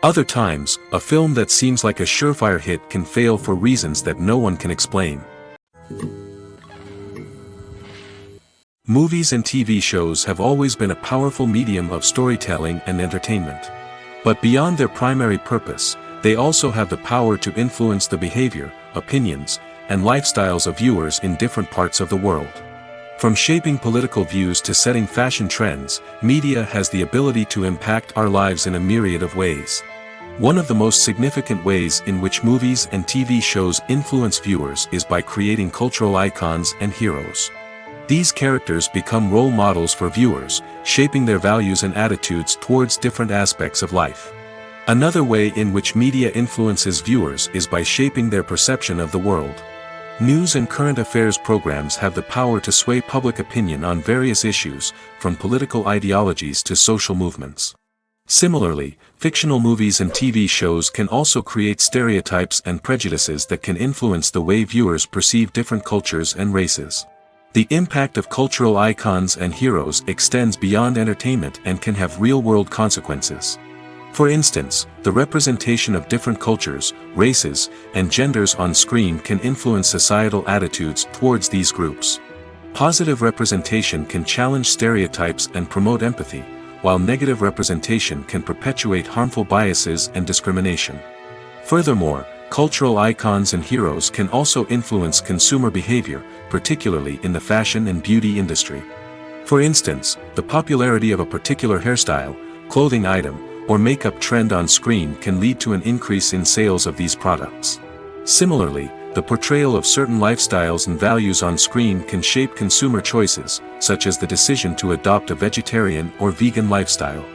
Other times, a film that seems like a surefire hit can fail for reasons that no one can explain. Movies and TV shows have always been a powerful medium of storytelling and entertainment. But beyond their primary purpose, they also have the power to influence the behavior, opinions, and lifestyles of viewers in different parts of the world. From shaping political views to setting fashion trends, media has the ability to impact our lives in a myriad of ways. One of the most significant ways in which movies and TV shows influence viewers is by creating cultural icons and heroes. These characters become role models for viewers, shaping their values and attitudes towards different aspects of life. Another way in which media influences viewers is by shaping their perception of the world. News and current affairs programs have the power to sway public opinion on various issues, from political ideologies to social movements. Similarly, fictional movies and TV shows can also create stereotypes and prejudices that can influence the way viewers perceive different cultures and races. The impact of cultural icons and heroes extends beyond entertainment and can have real-world consequences. For instance, the representation of different cultures, races, and genders on screen can influence societal attitudes towards these groups. Positive representation can challenge stereotypes and promote empathy, while negative representation can perpetuate harmful biases and discrimination. Furthermore, cultural icons and heroes can also influence consumer behavior, particularly in the fashion and beauty industry. For instance, the popularity of a particular hairstyle, clothing item, or makeup trend on screen can lead to an increase in sales of these products. Similarly, the portrayal of certain lifestyles and values on screen can shape consumer choices, such as the decision to adopt a vegetarian or vegan lifestyle.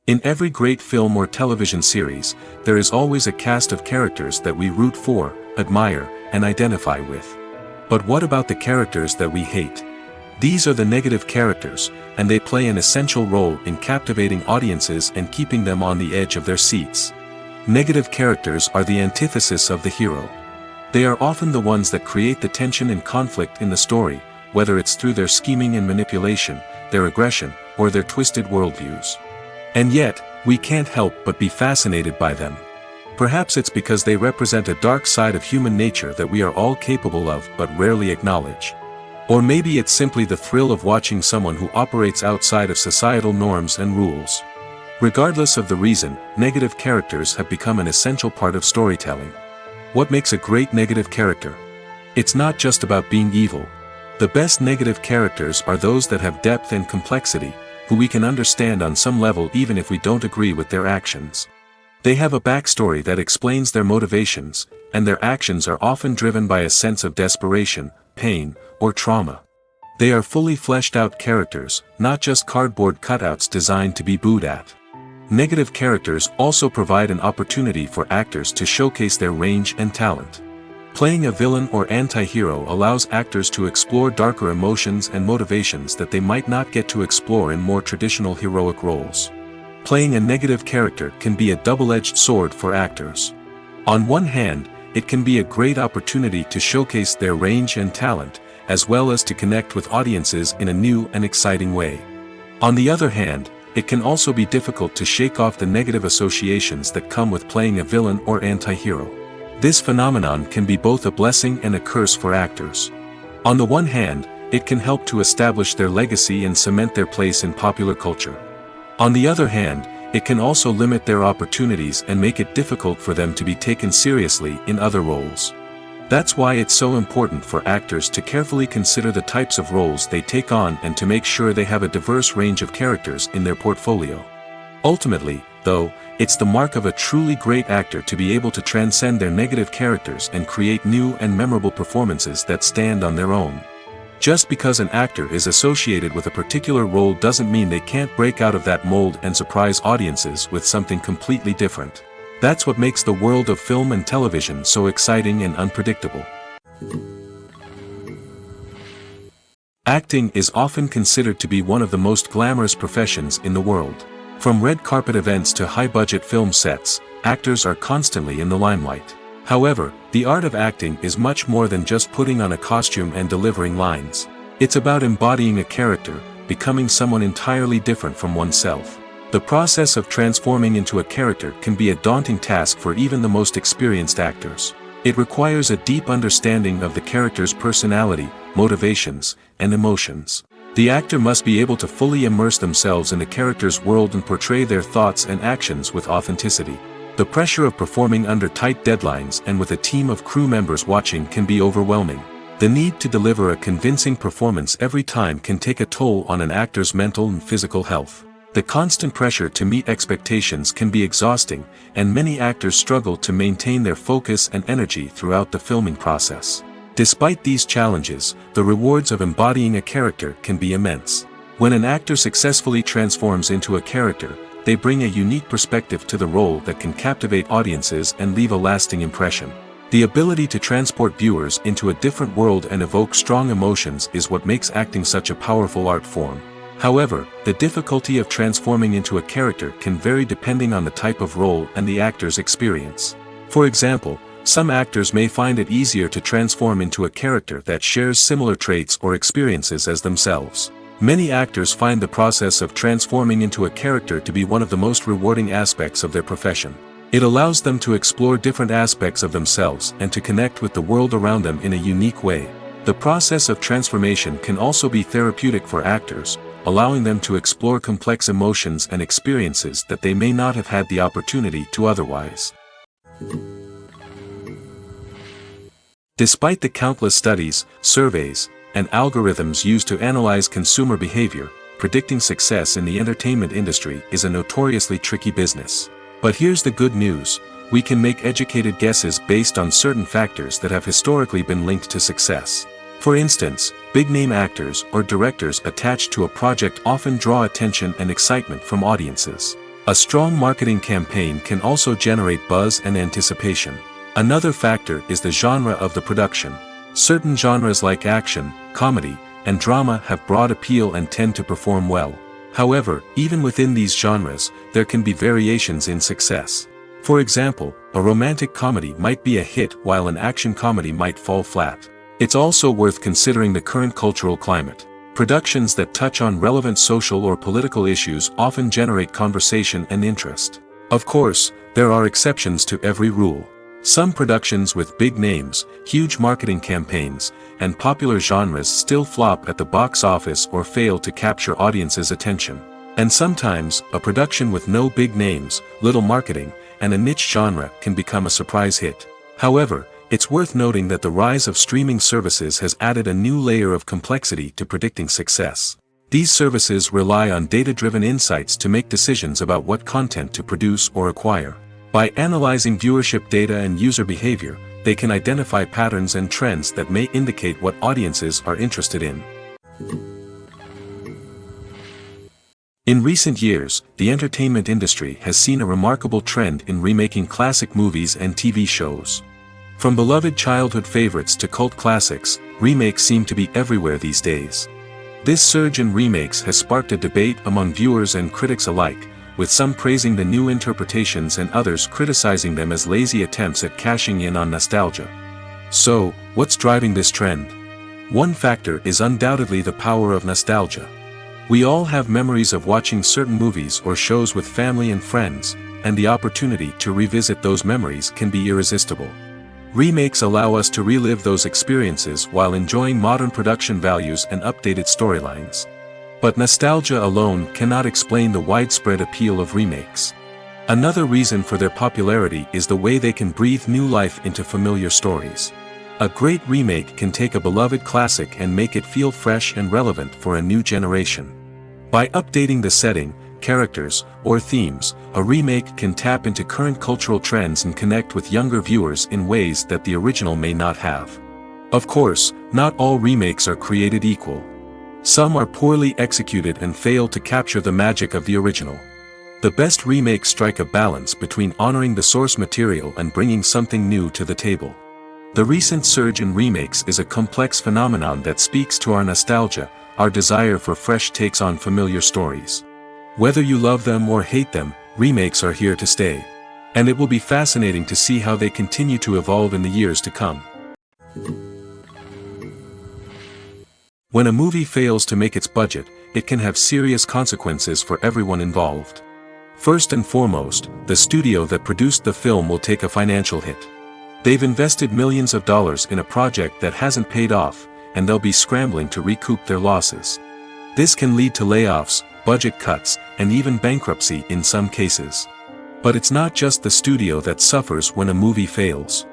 In every great film or television series, there is always a cast of characters that we root for, admire, and identify with. But what about the characters that we hate? These are the negative characters, and they play an essential role in captivating audiences and keeping them on the edge of their seats. Negative characters are the antithesis of the hero. They are often the ones that create the tension and conflict in the story, whether it's through their scheming and manipulation, their aggression, or their twisted worldviews. And yet, we can't help but be fascinated by them. Perhaps it's because they represent a dark side of human nature that we are all capable of but rarely acknowledge. Or maybe it's simply the thrill of watching someone who operates outside of societal norms and rules. Regardless of the reason, negative characters have become an essential part of storytelling. What makes a great negative character? It's not just about being evil. The best negative characters are those that have depth and complexity, who we can understand on some level even if we don't agree with their actions. They have a backstory that explains their motivations, and their actions are often driven by a sense of desperation, pain, or trauma. They are fully fleshed out characters, not just cardboard cutouts designed to be booed at. Negative characters also provide an opportunity for actors to showcase their range and talent. Playing a villain or anti-hero allows actors to explore darker emotions and motivations that they might not get to explore in more traditional heroic roles. Playing a negative character can be a double-edged sword for actors. On one hand, it can be a great opportunity to showcase their range and talent, as well as to connect with audiences in a new and exciting way. On the other hand, it can also be difficult to shake off the negative associations that come with playing a villain or anti-hero. This phenomenon can be both a blessing and a curse for actors. On the one hand, it can help to establish their legacy and cement their place in popular culture. On the other hand, it can also limit their opportunities and make it difficult for them to be taken seriously in other roles. That's why it's so important for actors to carefully consider the types of roles they take on and to make sure they have a diverse range of characters in their portfolio. Ultimately, though, it's the mark of a truly great actor to be able to transcend their negative characters and create new and memorable performances that stand on their own. Just because an actor is associated with a particular role doesn't mean they can't break out of that mold and surprise audiences with something completely different. That's what makes the world of film and television so exciting and unpredictable. Acting is often considered to be one of the most glamorous professions in the world. From red carpet events to high-budget film sets, actors are constantly in the limelight. However, the art of acting is much more than just putting on a costume and delivering lines. It's about embodying a character, becoming someone entirely different from oneself. The process of transforming into a character can be a daunting task for even the most experienced actors. It requires a deep understanding of the character's personality, motivations, and emotions. The actor must be able to fully immerse themselves in the character's world and portray their thoughts and actions with authenticity. The pressure of performing under tight deadlines and with a team of crew members watching can be overwhelming. The need to deliver a convincing performance every time can take a toll on an actor's mental and physical health. The constant pressure to meet expectations can be exhausting, and many actors struggle to maintain their focus and energy throughout the filming process. Despite these challenges, the rewards of embodying a character can be immense. When an actor successfully transforms into a character, they bring a unique perspective to the role that can captivate audiences and leave a lasting impression. The ability to transport viewers into a different world and evoke strong emotions is what makes acting such a powerful art form. However, the difficulty of transforming into a character can vary depending on the type of role and the actor's experience. For example, some actors may find it easier to transform into a character that shares similar traits or experiences as themselves. Many actors find the process of transforming into a character to be one of the most rewarding aspects of their profession. It allows them to explore different aspects of themselves and to connect with the world around them in a unique way. The process of transformation can also be therapeutic for actors, allowing them to explore complex emotions and experiences that they may not have had the opportunity to otherwise. Despite the countless studies, surveys, and algorithms used to analyze consumer behavior, predicting success in the entertainment industry is a notoriously tricky business. But here's the good news: we can make educated guesses based on certain factors that have historically been linked to success. For instance, big-name actors or directors attached to a project often draw attention and excitement from audiences. A strong marketing campaign can also generate buzz and anticipation. Another factor is the genre of the production. Certain genres like action, comedy, and drama have broad appeal and tend to perform well. However, even within these genres, there can be variations in success. For example, a romantic comedy might be a hit while an action comedy might fall flat. It's also worth considering the current cultural climate. Productions that touch on relevant social or political issues often generate conversation and interest. Of course, there are exceptions to every rule. Some productions with big names, huge marketing campaigns, and popular genres still flop at the box office or fail to capture audiences' attention. And sometimes, a production with no big names, little marketing, and a niche genre can become a surprise hit. However, it's worth noting that the rise of streaming services has added a new layer of complexity to predicting success. These services rely on data-driven insights to make decisions about what content to produce or acquire. By analyzing viewership data and user behavior, they can identify patterns and trends that may indicate what audiences are interested in. In recent years, the entertainment industry has seen a remarkable trend in remaking classic movies and TV shows. From beloved childhood favorites to cult classics, remakes seem to be everywhere these days. This surge in remakes has sparked a debate among viewers and critics alike, with some praising the new interpretations and others criticizing them as lazy attempts at cashing in on nostalgia. So, what's driving this trend? One factor is undoubtedly the power of nostalgia. We all have memories of watching certain movies or shows with family and friends, and the opportunity to revisit those memories can be irresistible. Remakes allow us to relive those experiences while enjoying modern production values and updated storylines. But nostalgia alone cannot explain the widespread appeal of remakes. Another reason for their popularity is the way they can breathe new life into familiar stories. A great remake can take a beloved classic and make it feel fresh and relevant for a new generation. By updating the setting, characters, or themes, a remake can tap into current cultural trends and connect with younger viewers in ways that the original may not have. Of course, not all remakes are created equal. Some are poorly executed and fail to capture the magic of the original. The best remakes strike a balance between honoring the source material and bringing something new to the table. The recent surge in remakes is a complex phenomenon that speaks to our nostalgia, our desire for fresh takes on familiar stories. Whether you love them or hate them, remakes are here to stay. And it will be fascinating to see how they continue to evolve in the years to come. When a movie fails to make its budget, it can have serious consequences for everyone involved. First and foremost, the studio that produced the film will take a financial hit. They've invested millions of dollars in a project that hasn't paid off, and they'll be scrambling to recoup their losses. This can lead to layoffs, budget cuts, and even bankruptcy in some cases. But it's not just the studio that suffers when a movie fails.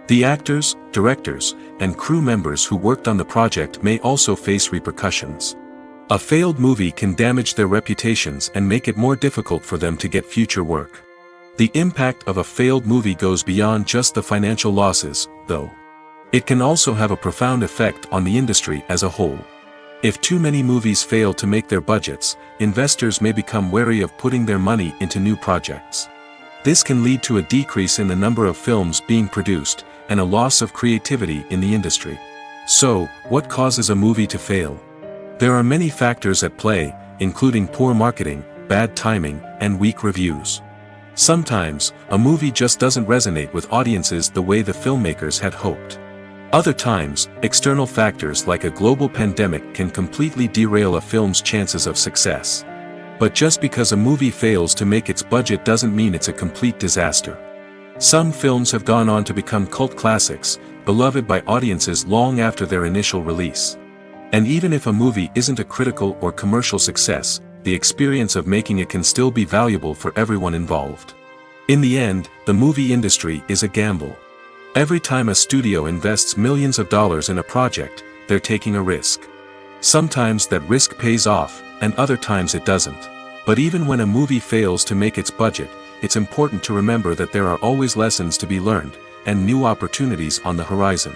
The actors, directors, and crew members who worked on the project may also face repercussions. A failed movie can damage their reputations and make it more difficult for them to get future work. The impact of a failed movie goes beyond just the financial losses, though. It can also have a profound effect on the industry as a whole. If too many movies fail to make their budgets, investors may become wary of putting their money into new projects. This can lead to a decrease in the number of films being produced, and a loss of creativity in the industry. So, what causes a movie to fail? There are many factors at play, including poor marketing, bad timing, and weak reviews. Sometimes, a movie just doesn't resonate with audiences the way the filmmakers had hoped. Other times, external factors like a global pandemic can completely derail a film's chances of success. But just because a movie fails to make its budget doesn't mean it's a complete disaster. Some films have gone on to become cult classics, beloved by audiences long after their initial release. And even if a movie isn't a critical or commercial success, the experience of making it can still be valuable for everyone involved. In the end, the movie industry is a gamble. Every time a studio invests millions of dollars in a project, they're taking a risk. Sometimes that risk pays off, and other times it doesn't. But even when a movie fails to make its budget, it's important to remember that there are always lessons to be learned, and new opportunities on the horizon.